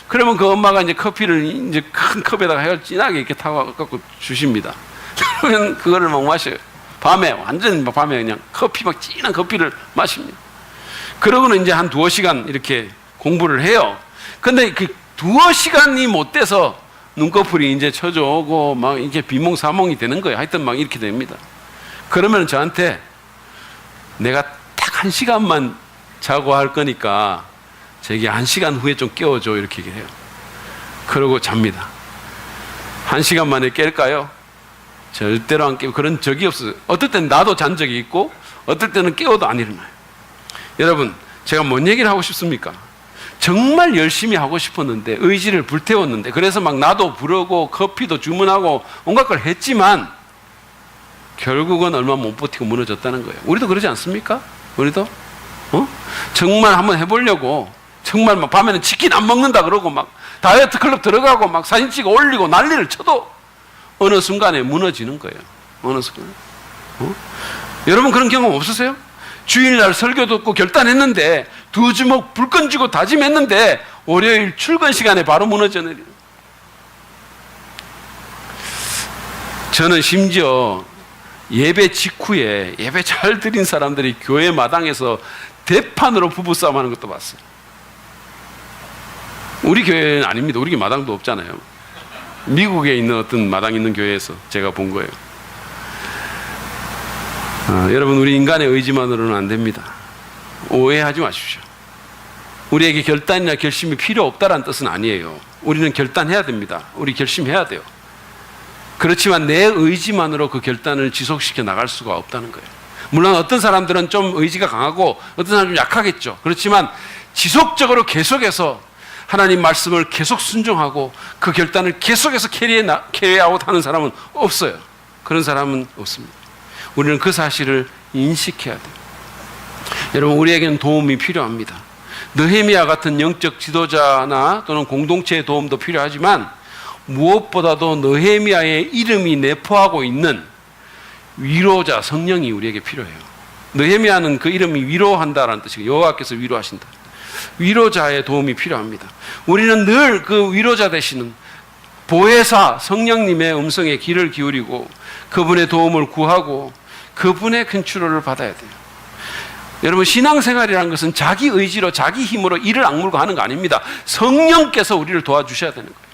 A: 그러면 그 엄마가 이제 커피를 이제 큰 컵에다가 해서 진하게 이렇게 타갖고 주십니다. 그러면 그거를 막 마셔요. 밤에, 완전 밤에 그냥 커피 막 진한 커피를 마십니다. 그러고는 이제 한 2-5시간 이렇게 공부를 해요. 근데 그 2-5시간이 못 돼서 눈꺼풀이 이제 쳐져오고 막 이렇게 비몽사몽이 되는 거예요. 하여튼 막 이렇게 됩니다. 그러면 저한테 내가 딱 1시간만 자고 할 거니까 저기 1시간 후에 좀 깨워줘 이렇게 얘기를 해요. 그러고 잡니다. 1시간 만에 깰까요? 절대로 안 깨고 그런 적이 없어요. 어떨 때는 나도 잔 적이 있고 어떨 때는 깨워도 안 일어나요. 여러분, 제가 뭔 얘기를 하고 싶습니까? 정말 열심히 하고 싶었는데 의지를 불태웠는데 그래서 막 나도 부르고 커피도 주문하고 온갖 걸 했지만 결국은 얼마 못 버티고 무너졌다는 거예요. 우리도 그러지 않습니까? 우리도? 정말 한번 해보려고 정말 막 밤에는 치킨 안 먹는다 그러고 막 다이어트 클럽 들어가고 막 사진 찍어 올리고 난리를 쳐도 어느 순간에 무너지는 거예요. 어느 순간에. 여러분 그런 경험 없으세요? 주일날 설교 듣고 결단했는데 2주먹 불 건지고 다짐했는데 월요일 출근 시간에 바로 무너져 내리는. 저는 심지어 예배 직후에 예배 잘 드린 사람들이 교회 마당에서 대판으로 부부싸움하는 것도 봤어요. 우리 교회는 아닙니다. 우리 교회 마당도 없잖아요. 미국에 있는 어떤 마당 있는 교회에서 제가 본 거예요. 여러분, 우리 인간의 의지만으로는 안 됩니다. 오해하지 마십시오. 우리에게 결단이나 결심이 필요 없다는 뜻은 아니에요. 우리는 결단해야 됩니다. 우리 결심해야 돼요. 그렇지만 내 의지만으로 그 결단을 지속시켜 나갈 수가 없다는 거예요. 물론 어떤 사람들은 좀 의지가 강하고 어떤 사람은 좀 약하겠죠. 그렇지만 지속적으로 계속해서 하나님 말씀을 계속 순종하고 그 결단을 계속해서 캐리아웃 하는 사람은 없어요. 그런 사람은 없습니다. 우리는 그 사실을 인식해야 돼요. 여러분, 우리에게는 도움이 필요합니다. 느헤미야 같은 영적 지도자나 또는 공동체의 도움도 필요하지만 무엇보다도 느헤미야의 이름이 내포하고 있는 위로자 성령이 우리에게 필요해요. 느헤미야는 그 이름이 위로한다라는 뜻이고 여호와께서 위로하신다. 위로자의 도움이 필요합니다. 우리는 늘 그 위로자 되시는 보혜사 성령님의 음성에 귀를 기울이고 그분의 도움을 구하고 그분의 컨트롤을 받아야 돼요. 여러분, 신앙생활이라는 것은 자기 의지로 자기 힘으로 이를 악물고 하는 거 아닙니다. 성령께서 우리를 도와주셔야 되는 거예요.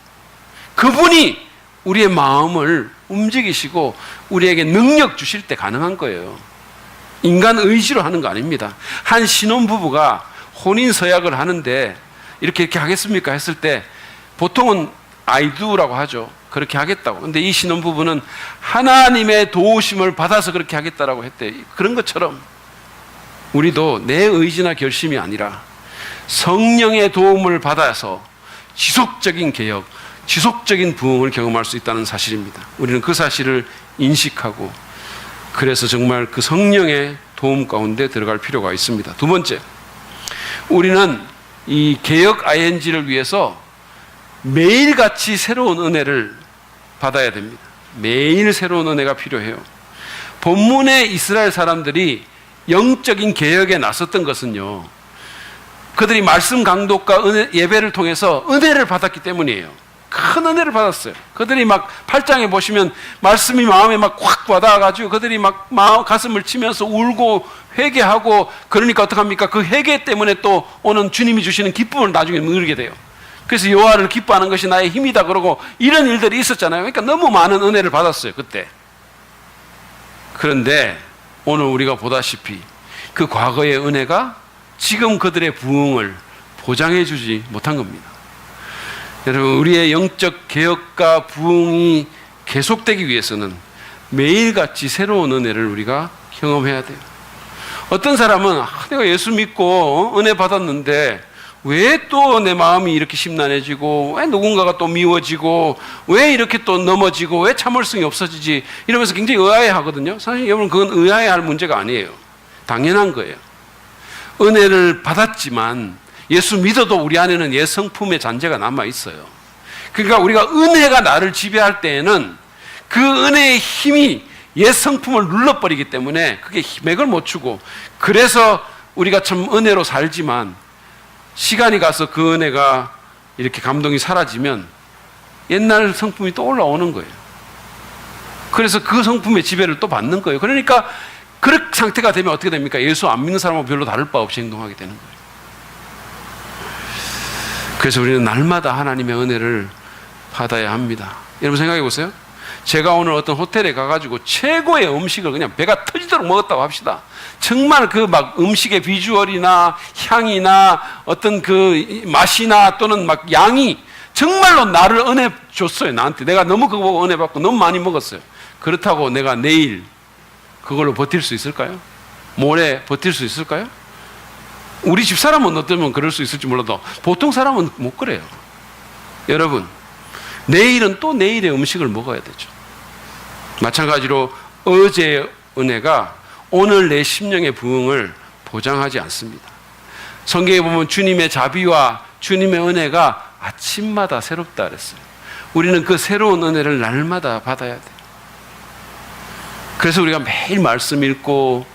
A: 그분이 우리의 마음을 움직이시고 우리에게 능력 주실 때 가능한 거예요. 인간 의지로 하는 거 아닙니다. 한 신혼부부가 혼인 서약을 하는데 이렇게 하겠습니까? 했을 때 보통은 I do라고 하죠. 그렇게 하겠다고. 근데 이 신혼부부는 하나님의 도우심을 받아서 그렇게 하겠다라고 했대. 그런 것처럼 우리도 내 의지나 결심이 아니라 성령의 도움을 받아서 지속적인 개혁, 지속적인 부흥을 경험할 수 있다는 사실입니다. 우리는 그 사실을 인식하고 그래서 정말 그 성령의 도움 가운데 들어갈 필요가 있습니다. 두 번째, 우리는 이 개혁 ING를 위해서 매일같이 새로운 은혜를 받아야 됩니다. 매일 새로운 은혜가 필요해요. 본문의 이스라엘 사람들이 영적인 개혁에 나섰던 것은요, 그들이 말씀 강독과 예배를 통해서 은혜를 받았기 때문이에요. 큰 은혜를 받았어요. 그들이 막 8장에 보시면 말씀이 마음에 막 확 와닿아가지고 그들이 막 가슴을 치면서 울고 회개하고 그러니까 어떡합니까? 그 회개 때문에 또 오는 주님이 주시는 기쁨을 나중에 누리게 돼요. 그래서 여호와를 기뻐하는 것이 나의 힘이다 그러고 이런 일들이 있었잖아요. 그러니까 너무 많은 은혜를 받았어요, 그때. 그런데 오늘 우리가 보다시피 그 과거의 은혜가 지금 그들의 부흥을 보장해 주지 못한 겁니다. 여러분, 우리의 영적 개혁과 부흥이 계속되기 위해서는 매일같이 새로운 은혜를 우리가 경험해야 돼요. 어떤 사람은 내가 예수 믿고 은혜 받았는데 왜 또 내 마음이 이렇게 심란해지고 왜 누군가가 또 미워지고 왜 이렇게 또 넘어지고 왜 참을성이 없어지지 이러면서 굉장히 의아해하거든요. 사실 여러분, 그건 의아해할 문제가 아니에요. 당연한 거예요. 은혜를 받았지만 예수 믿어도 우리 안에는 옛 성품의 잔재가 남아 있어요. 그러니까 우리가 은혜가 나를 지배할 때에는 그 은혜의 힘이 옛 성품을 눌러버리기 때문에 그게 맥을 못 추고, 그래서 우리가 참 은혜로 살지만 시간이 가서 그 은혜가 이렇게 감동이 사라지면 옛날 성품이 또 올라오는 거예요. 그래서 그 성품의 지배를 또 받는 거예요. 그러니까 그런 상태가 되면 어떻게 됩니까? 예수 안 믿는 사람하고 별로 다를 바 없이 행동하게 되는 거예요. 그래서 우리는 날마다 하나님의 은혜를 받아야 합니다. 여러분 생각해 보세요. 제가 오늘 어떤 호텔에 가가지고 최고의 음식을 그냥 배가 터지도록 먹었다고 합시다. 정말 그 막 음식의 비주얼이나 향이나 어떤 그 맛이나 또는 막 양이 정말로 나를 은혜 줬어요. 나한테. 내가 너무 그거 보고 은혜 받고 너무 많이 먹었어요. 그렇다고 내가 내일 그걸로 버틸 수 있을까요? 모레 버틸 수 있을까요? 우리 집 사람은 어쩌면 그럴 수 있을지 몰라도 보통 사람은 못 그래요. 여러분, 내일은 또 내일의 음식을 먹어야 되죠. 마찬가지로 어제의 은혜가 오늘 내 심령의 부흥을 보장하지 않습니다. 성경에 보면 주님의 자비와 주님의 은혜가 아침마다 새롭다 그랬어요. 우리는 그 새로운 은혜를 날마다 받아야 돼요. 그래서 우리가 매일 말씀 읽고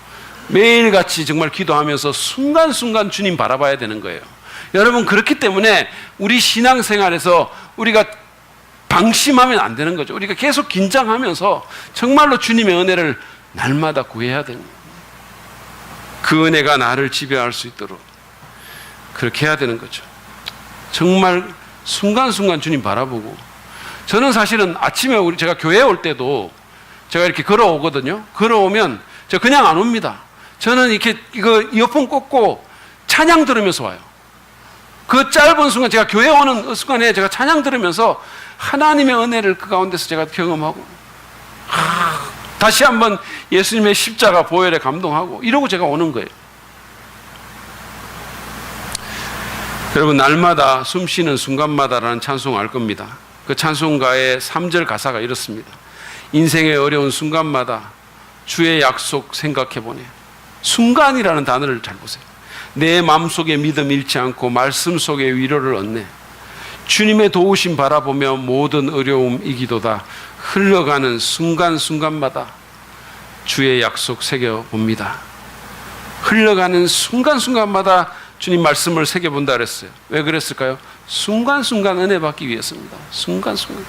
A: 매일같이 정말 기도하면서 순간순간 주님 바라봐야 되는 거예요. 여러분, 그렇기 때문에 우리 신앙생활에서 우리가 방심하면 안 되는 거죠. 우리가 계속 긴장하면서 정말로 주님의 은혜를 날마다 구해야 되는 거예요. 그 은혜가 나를 지배할 수 있도록 그렇게 해야 되는 거죠. 정말 순간순간 주님 바라보고, 저는 사실은 아침에 제가 교회에 올 때도 제가 이렇게 걸어오거든요. 걸어오면 제가 그냥 안 옵니다. 저는 이렇게 이거 이어폰 꽂고 찬양 들으면서 와요. 그 짧은 순간, 제가 교회 오는 순간에 제가 찬양 들으면서 하나님의 은혜를 그 가운데서 제가 경험하고 다시 한번 예수님의 십자가 보혈에 감동하고 이러고 제가 오는 거예요. 여러분, 날마다 숨쉬는 순간마다라는 찬송 알 겁니다. 그 찬송가의 3절 가사가 이렇습니다. 인생의 어려운 순간마다 주의 약속 생각해보네. 순간이라는 단어를 잘 보세요. 내 마음속에 믿음 잃지 않고 말씀 속에 위로를 얻네. 주님의 도우심 바라보며 모든 어려움 이기도다. 흘러가는 순간순간마다 주의 약속 새겨봅니다. 흘러가는 순간순간마다 주님 말씀을 새겨본다 그랬어요. 왜 그랬을까요? 순간순간 은혜 받기 위해서입니다. 순간순간.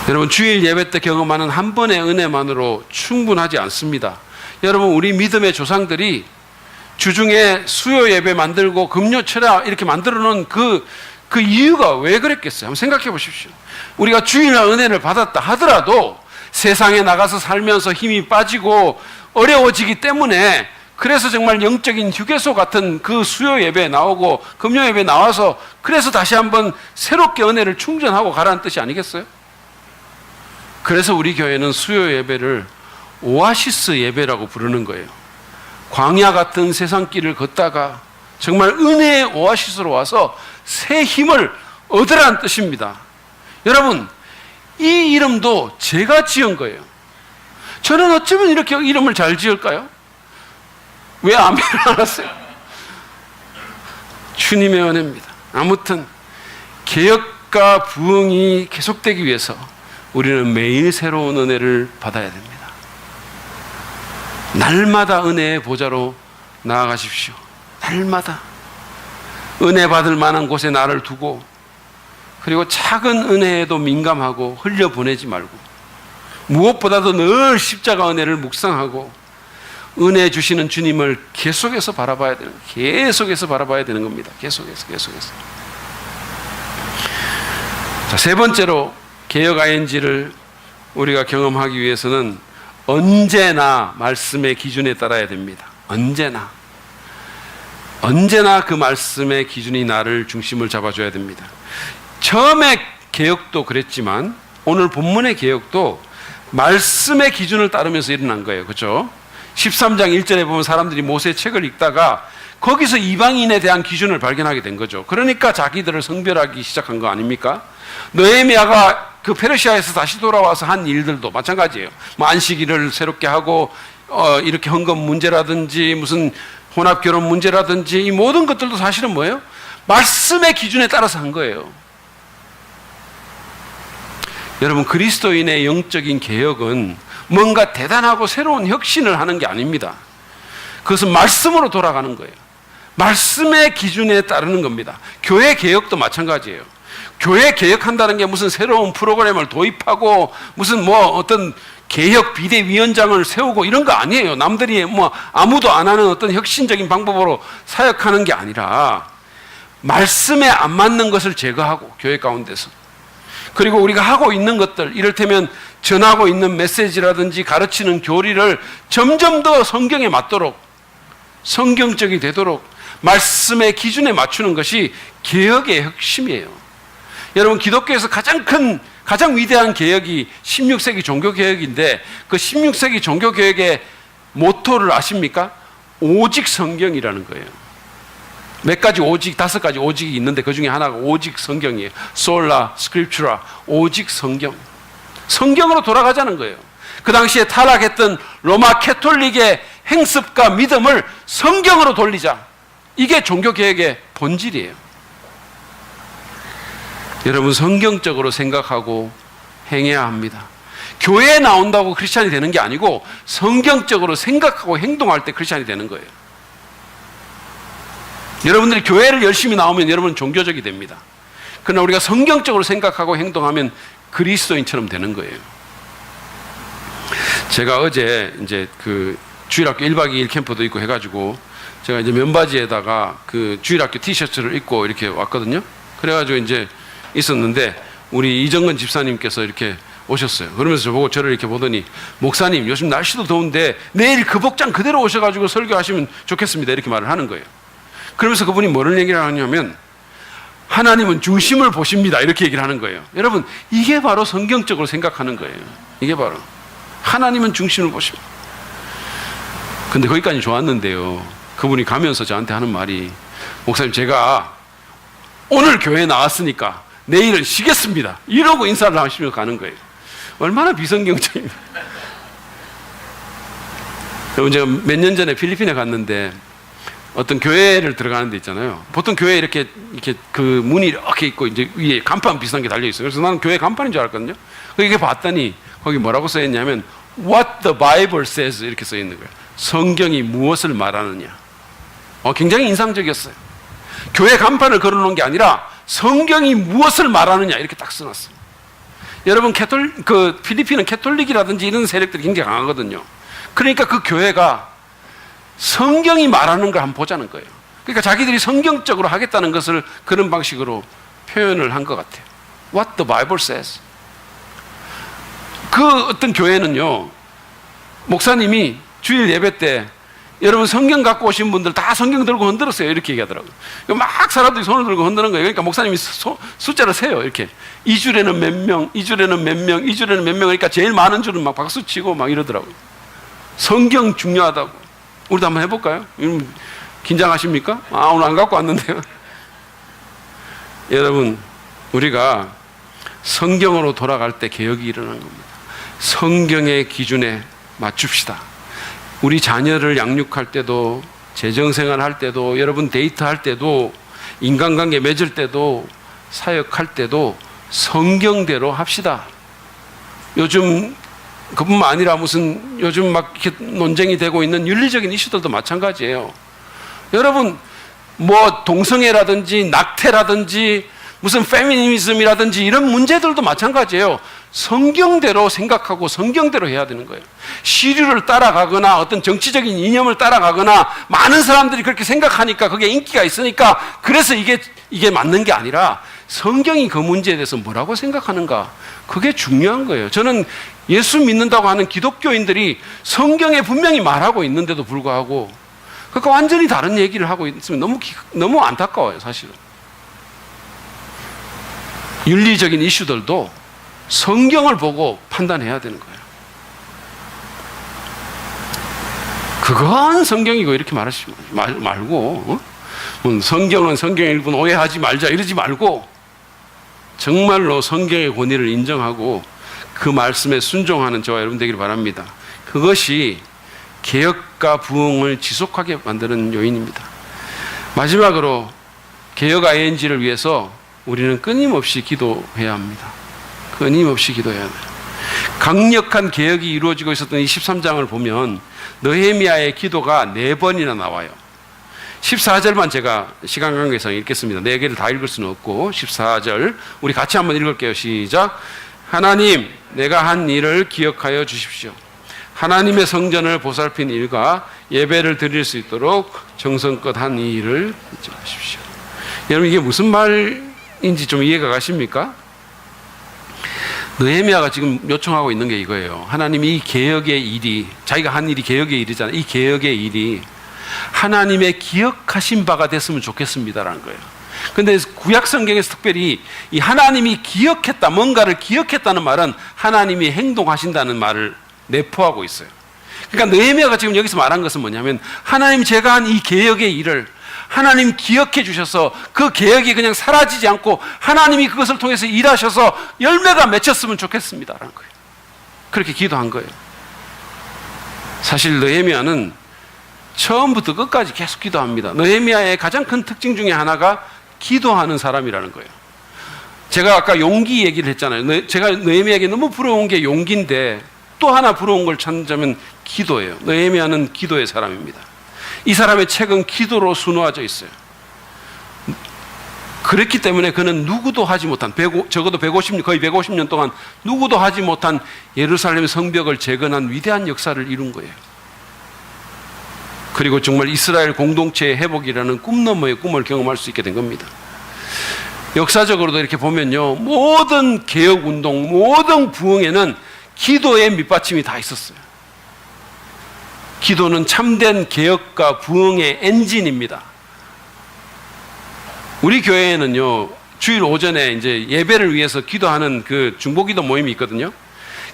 A: 여러분, 주일 예배 때 경험하는 한 번의 은혜만으로 충분하지 않습니다. 여러분, 우리 믿음의 조상들이 주중에 수요 예배 만들고 금요 철야 이렇게 만들어 놓은 그 이유가 왜 그랬겠어요? 한번 생각해 보십시오. 우리가 주일날 은혜를 받았다 하더라도 세상에 나가서 살면서 힘이 빠지고 어려워지기 때문에, 그래서 정말 영적인 휴게소 같은 그 수요 예배에 나오고 금요 예배에 나와서 그래서 다시 한번 새롭게 은혜를 충전하고 가라는 뜻이 아니겠어요? 그래서 우리 교회는 수요 예배를 오아시스 예배라고 부르는 거예요. 광야 같은 세상길을 걷다가 정말 은혜의 오아시스로 와서 새 힘을 얻으라는 뜻입니다. 여러분, 이 이름도 제가 지은 거예요. 저는 어쩌면 이렇게 이름을 잘 지을까요? 왜 아멘을 안 하세요? 주님의 은혜입니다. 아무튼 개혁과 부흥이 계속되기 위해서 우리는 매일 새로운 은혜를 받아야 됩니다. 날마다 은혜의 보좌로 나아가십시오. 날마다 은혜 받을 만한 곳에 나를 두고, 그리고 작은 은혜에도 민감하고 흘려보내지 말고, 무엇보다도 늘 십자가 은혜를 묵상하고 은혜 주시는 주님을 계속해서 바라봐야 되는, 계속해서 바라봐야 되는 겁니다. 계속해서. 자, 세 번째로 개혁 ING를 우리가 경험하기 위해서는 언제나 말씀의 기준에 따라야 됩니다. 언제나 그 말씀의 기준이 나를 중심을 잡아줘야 됩니다. 처음에 개혁도 그랬지만 오늘 본문의 개혁도 말씀의 기준을 따르면서 일어난 거예요. 그렇죠? 13장 1절에 보면 사람들이 모세의 책을 읽다가 거기서 이방인에 대한 기준을 발견하게 된 거죠. 그러니까 자기들을 성별하기 시작한 거 아닙니까? 느헤미야가 그 페르시아에서 다시 돌아와서 한 일들도 마찬가지예요. 뭐 안식일을 새롭게 하고 이렇게 헌금 문제라든지 무슨 혼합 결혼 문제라든지 이 모든 것들도 사실은 뭐예요? 말씀의 기준에 따라서 한 거예요. 여러분, 그리스도인의 영적인 개혁은 뭔가 대단하고 새로운 혁신을 하는 게 아닙니다. 그것은 말씀으로 돌아가는 거예요. 말씀의 기준에 따르는 겁니다. 교회 개혁도 마찬가지예요. 교회 개혁한다는 게 무슨 새로운 프로그램을 도입하고 무슨 뭐 어떤 개혁 비대위원장을 세우고 이런 거 아니에요. 남들이 뭐 아무도 안 하는 어떤 혁신적인 방법으로 사역하는 게 아니라 말씀에 안 맞는 것을 제거하고 교회 가운데서, 그리고 우리가 하고 있는 것들, 이를테면 전하고 있는 메시지라든지 가르치는 교리를 점점 더 성경에 맞도록, 성경적이 되도록 말씀의 기준에 맞추는 것이 개혁의 핵심이에요. 여러분, 기독교에서 가장 위대한 개혁이 16세기 종교개혁인데, 그 16세기 종교개혁의 모토를 아십니까? 오직 성경이라는 거예요. 몇 가지 오직, 5가지 오직이 있는데 그 중에 하나가 오직 성경이에요. 솔라 스크립추라, 오직 성경. 성경으로 돌아가자는 거예요. 그 당시에 타락했던 로마 캐톨릭의 행습과 믿음을 성경으로 돌리자. 이게 종교개혁의 본질이에요. 여러분, 성경적으로 생각하고 행해야 합니다. 교회에 나온다고 크리스찬이 되는 게 아니고 성경적으로 생각하고 행동할 때 크리스찬이 되는 거예요. 여러분들이 교회를 열심히 나오면 여러분은 종교적이 됩니다. 그러나 우리가 성경적으로 생각하고 행동하면 그리스도인처럼 되는 거예요. 제가 어제 이제 그 주일학교 1박 2일 캠프도 있고 해가지고 제가 이제 면바지에다가 그 주일학교 티셔츠를 입고 이렇게 왔거든요. 그래가지고 이제 있었는데 우리 이정근 집사님께서 이렇게 오셨어요. 그러면서 저보고 저를 이렇게 보더니, 목사님, 요즘 날씨도 더운데 내일 그 복장 그대로 오셔가지고 설교하시면 좋겠습니다. 이렇게 말을 하는 거예요. 그러면서 그분이 뭐를 얘기를 하냐면, 하나님은 중심을 보십니다. 이렇게 얘기를 하는 거예요. 여러분, 이게 바로 성경적으로 생각하는 거예요. 이게 바로 하나님은 중심을 보십니다. 근데 거기까지 좋았는데요, 그분이 가면서 저한테 하는 말이, 목사님, 제가 오늘 교회에 나왔으니까 내일은 쉬겠습니다, 이러고 인사를 하시며 가는 거예요. 얼마나 비성경적입니까? 여러분, 제가 몇 년 전에 필리핀에 갔는데 어떤 교회를 들어가는 데 있잖아요. 보통 교회 이렇게 그 문이 이렇게 있고 이제 위에 간판 비슷한 게 달려 있어요. 그래서 나는 교회 간판인 줄 알았거든요. 이게 봤더니 거기 뭐라고 써 있냐면 What the Bible says 이렇게 써 있는 거예요. 성경이 무엇을 말하느냐. 굉장히 인상적이었어요. 교회 간판을 걸어놓은 게 아니라 성경이 무엇을 말하느냐 이렇게 딱 써놨어요. 여러분, 필리핀은 캐톨릭이라든지 이런 세력들이 굉장히 강하거든요. 그러니까 그 교회가 성경이 말하는 걸 한번 보자는 거예요. 그러니까 자기들이 성경적으로 하겠다는 것을 그런 방식으로 표현을 한 것 같아요. What the Bible says. 그 어떤 교회는요, 목사님이 주일 예배 때 여러분 성경 갖고 오신 분들 다 성경 들고 흔들었어요. 이렇게 얘기하더라고요. 막 사람들이 손을 들고 흔드는 거예요. 그러니까 목사님이 숫자를 세요. 이렇게. 이 줄에는 몇 명, 이 줄에는 몇 명, 이 줄에는 몇 명. 그러니까 제일 많은 줄은 막 박수 치고 막 이러더라고요. 성경 중요하다고. 우리도 한번 해볼까요? 긴장하십니까? 오늘 안 갖고 왔는데요. 여러분, 우리가 성경으로 돌아갈 때 개혁이 일어나는 겁니다. 성경의 기준에 맞춥시다. 우리 자녀를 양육할 때도, 재정생활 할 때도, 여러분 데이트할 때도, 인간관계 맺을 때도, 사역할 때도 성경대로 합시다. 요즘 그뿐만 아니라 무슨 요즘 막 이렇게 논쟁이 되고 있는 윤리적인 이슈들도 마찬가지예요. 여러분, 뭐 동성애라든지 낙태라든지 무슨 페미니즘이라든지 이런 문제들도 마찬가지예요. 성경대로 생각하고 성경대로 해야 되는 거예요. 시류를 따라가거나 어떤 정치적인 이념을 따라가거나 많은 사람들이 그렇게 생각하니까 그게 인기가 있으니까 그래서 이게 맞는 게 아니라 성경이 그 문제에 대해서 뭐라고 생각하는가, 그게 중요한 거예요. 저는 예수 믿는다고 하는 기독교인들이 성경에 분명히 말하고 있는데도 불구하고 그러니까 완전히 다른 얘기를 하고 있으면 너무 안타까워요, 사실은. 윤리적인 이슈들도 성경을 보고 판단해야 되는 거예요. 그건 성경이고 이렇게 말하지 말고, 성경은 성경의 일부는 오해하지 말자 이러지 말고, 정말로 성경의 권위를 인정하고 그 말씀에 순종하는 저와 여러분 되기를 바랍니다. 그것이 개혁과 부흥을 지속하게 만드는 요인입니다. 마지막으로 개혁 ING를 위해서 우리는 끊임없이 기도해야 합니다. 끊임없이 기도해야 돼요. 강력한 개혁이 이루어지고 있었던 이 13장을 보면 느헤미야의 기도가 4번이나 나와요. 14절만 제가 시간 관계상 읽겠습니다. 4개를 다 읽을 수는 없고 14절 우리 같이 한번 읽을게요. 시작. 하나님, 내가 한 일을 기억하여 주십시오. 하나님의 성전을 보살핀 일과 예배를 드릴 수 있도록 정성껏 한 이 일을 잊지 마십시오. 여러분, 이게 무슨 말인지 좀 이해가 가십니까? 느헤미야가 지금 요청하고 있는 게 이거예요. 하나님, 이 개혁의 일이, 자기가 한 일이 개혁의 일이잖아요. 이 개혁의 일이 하나님의 기억하신 바가 됐으면 좋겠습니다라는 거예요. 근데 구약 성경에서 특별히 이 하나님이 기억했다, 뭔가를 기억했다는 말은 하나님이 행동하신다는 말을 내포하고 있어요. 그러니까 느헤미야가 지금 여기서 말한 것은 뭐냐면, 하나님, 제가 한 이 개혁의 일을 하나님 기억해 주셔서 그 개혁이 그냥 사라지지 않고 하나님이 그것을 통해서 일하셔서 열매가 맺혔으면 좋겠습니다라는 거예요. 그렇게 기도한 거예요. 사실 느헤미야는 처음부터 끝까지 계속 기도합니다. 느헤미야의 가장 큰 특징 중에 하나가 기도하는 사람이라는 거예요. 제가 아까 용기 얘기를 했잖아요. 제가 느헤미야에게 너무 부러운 게 용기인데 또 하나 부러운 걸 찾자면 기도예요. 느헤미야는 기도의 사람입니다. 이 사람의 책은 기도로 수놓아져 있어요. 그렇기 때문에 그는 누구도 하지 못한, 적어도 150년, 거의 150년 동안 누구도 하지 못한 예루살렘 성벽을 재건한 위대한 역사를 이룬 거예요. 그리고 정말 이스라엘 공동체의 회복이라는 꿈 너머의 꿈을 경험할 수 있게 된 겁니다. 역사적으로도 이렇게 보면요, 모든 개혁운동, 모든 부흥에는 기도의 밑받침이 다 있었어요. 기도는 참된 개혁과 부흥의 엔진입니다. 우리 교회에는요, 주일 오전에 이제 예배를 위해서 기도하는 그 중보기도 모임이 있거든요.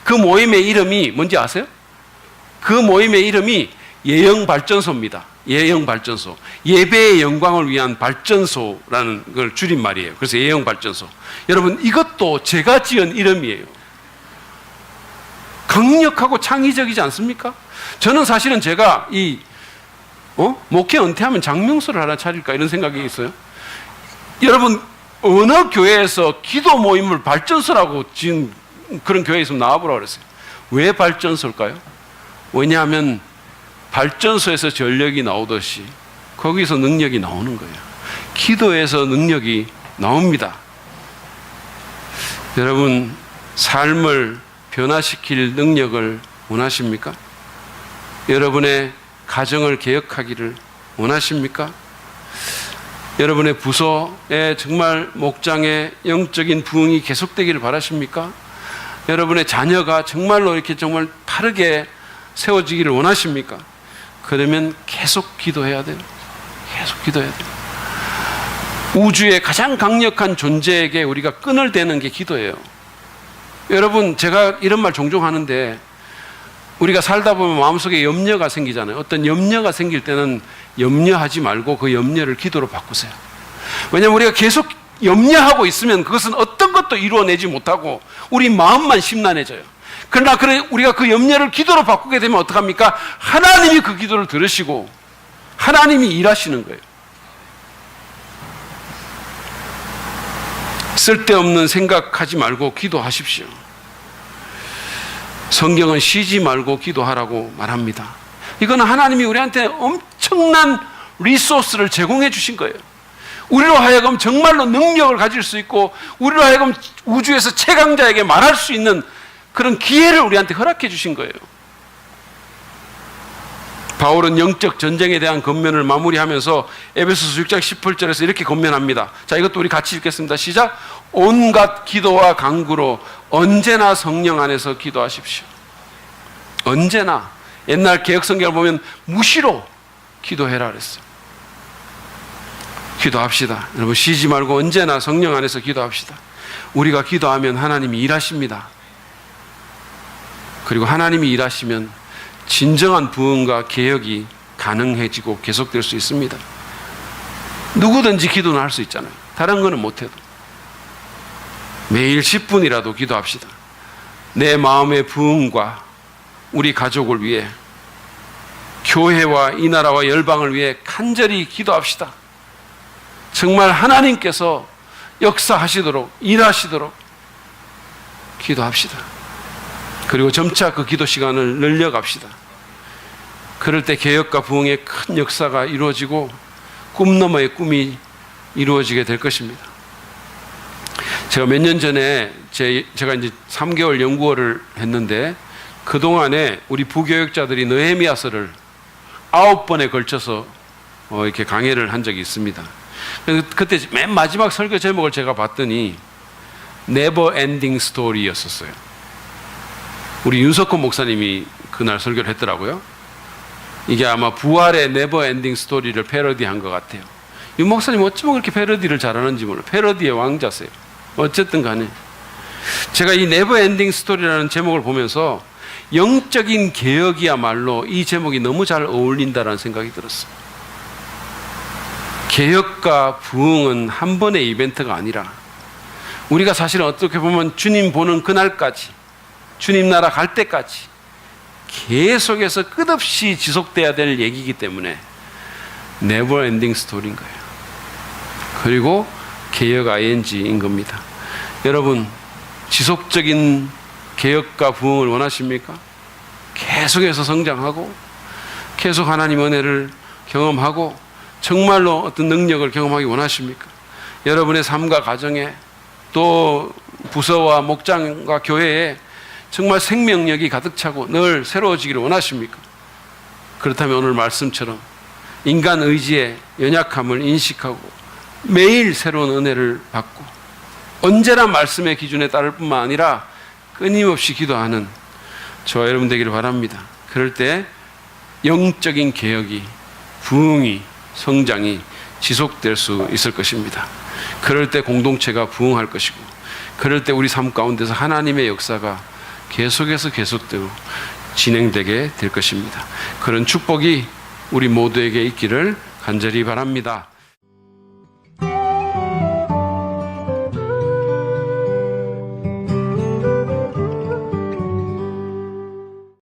A: 그 모임의 이름이 뭔지 아세요? 그 모임의 이름이 예영발전소입니다. 예영발전소. 예배의 영광을 위한 발전소라는 걸 줄임말이에요. 그래서 예영발전소. 여러분, 이것도 제가 지은 이름이에요. 강력하고 창의적이지 않습니까? 저는 사실은 제가 목회 은퇴하면 장명소를 하나 차릴까 이런 생각이 있어요. 여러분, 어느 교회에서 기도 모임을 발전소라고 지은 그런 교회에 있으면 나와보라고 그랬어요. 왜 발전소일까요? 왜냐하면 발전소에서 전력이 나오듯이 거기서 능력이 나오는 거예요. 기도에서 능력이 나옵니다. 여러분, 삶을 변화시킬 능력을 원하십니까? 여러분의 가정을 개혁하기를 원하십니까? 여러분의 부서에 정말 목장의 영적인 부흥이 계속되기를 바라십니까? 여러분의 자녀가 정말로 이렇게 정말 바르게 세워지기를 원하십니까? 그러면 계속 기도해야 돼요. 계속 기도해야 돼요. 우주의 가장 강력한 존재에게 우리가 끈을 대는 게 기도예요. 여러분, 제가 이런 말 종종 하는데 우리가 살다 보면 마음속에 염려가 생기잖아요. 어떤 염려가 생길 때는 염려하지 말고 그 염려를 기도로 바꾸세요. 왜냐하면 우리가 계속 염려하고 있으면 그것은 어떤 것도 이루어내지 못하고 우리 마음만 심란해져요. 그러나 우리가 그 염려를 기도로 바꾸게 되면 어떡합니까? 하나님이 그 기도를 들으시고 하나님이 일하시는 거예요. 쓸데없는 생각하지 말고 기도하십시오. 성경은 쉬지 말고 기도하라고 말합니다. 이거는 하나님이 우리한테 엄청난 리소스를 제공해 주신 거예요. 우리로 하여금 정말로 능력을 가질 수 있고 우리로 하여금 우주에서 최강자에게 말할 수 있는 그런 기회를 우리한테 허락해 주신 거예요. 바울은 영적 전쟁에 대한 권면을 마무리하면서 에베소서 6장 18절에서 이렇게 권면합니다. 자, 이것도 우리 같이 읽겠습니다. 시작. 온갖 기도와 간구로 언제나 성령 안에서 기도하십시오. 언제나. 옛날 개혁성경을 보면 무시로 기도해라 그랬어요. 기도합시다. 여러분, 쉬지 말고 언제나 성령 안에서 기도합시다. 우리가 기도하면 하나님이 일하십니다. 그리고 하나님이 일하시면 진정한 부흥과 개혁이 가능해지고 계속될 수 있습니다. 누구든지 기도는 할 수 있잖아요. 다른 거는 못해도. 매일 10분이라도 기도합시다. 내 마음의 부흥과 우리 가족을 위해, 교회와 이 나라와 열방을 위해 간절히 기도합시다. 정말 하나님께서 역사하시도록, 일하시도록 기도합시다. 그리고 점차 그 기도 시간을 늘려갑시다. 그럴 때 개혁과 부흥의 큰 역사가 이루어지고 꿈 너머의 꿈이 이루어지게 될 것입니다. 제가 몇 년 전에 제가 이제 3개월 연구원을 했는데 그동안에 우리 부교역자들이 느헤미야서를 9번에 걸쳐서 이렇게 강해를 한 적이 있습니다. 그때 맨 마지막 설교 제목을 제가 봤더니 Never Ending Story였었어요. 우리 윤석훈 목사님이 그날 설교를 했더라고요. 이게 아마 부활의 Never Ending Story를 패러디한 것 같아요. 윤 목사님 어쩌면 그렇게 패러디를 잘하는지 몰라요. 패러디의 왕자세요. 어쨌든 간에 제가 이 Never Ending Story라는 제목을 보면서 영적인 개혁이야말로 이 제목이 너무 잘 어울린다는 생각이 들었어요. 개혁과 부흥은 한 번의 이벤트가 아니라 우리가 사실은 어떻게 보면 주님 보는 그날까지, 주님 나라 갈 때까지 계속해서 끝없이 지속돼야 될 얘기이기 때문에 Never Ending Story인 거예요. 그리고 개혁 ING인 겁니다. 여러분, 지속적인 개혁과 부흥을 원하십니까? 계속해서 성장하고 계속 하나님 은혜를 경험하고 정말로 어떤 능력을 경험하기 원하십니까? 여러분의 삶과 가정에 또 부서와 목장과 교회에 정말 생명력이 가득 차고 늘 새로워지기를 원하십니까? 그렇다면 오늘 말씀처럼 인간 의지의 연약함을 인식하고 매일 새로운 은혜를 받고 언제나 말씀의 기준에 따를 뿐만 아니라 끊임없이 기도하는 저와 여러분 되기를 바랍니다. 그럴 때 영적인 개혁이, 부흥이 성장이 지속될 수 있을 것입니다. 그럴 때 공동체가 부흥할 것이고, 그럴 때 우리 삶 가운데서 하나님의 역사가 계속되고 진행되게 될 것입니다. 그런 축복이 우리 모두에게 있기를 간절히 바랍니다.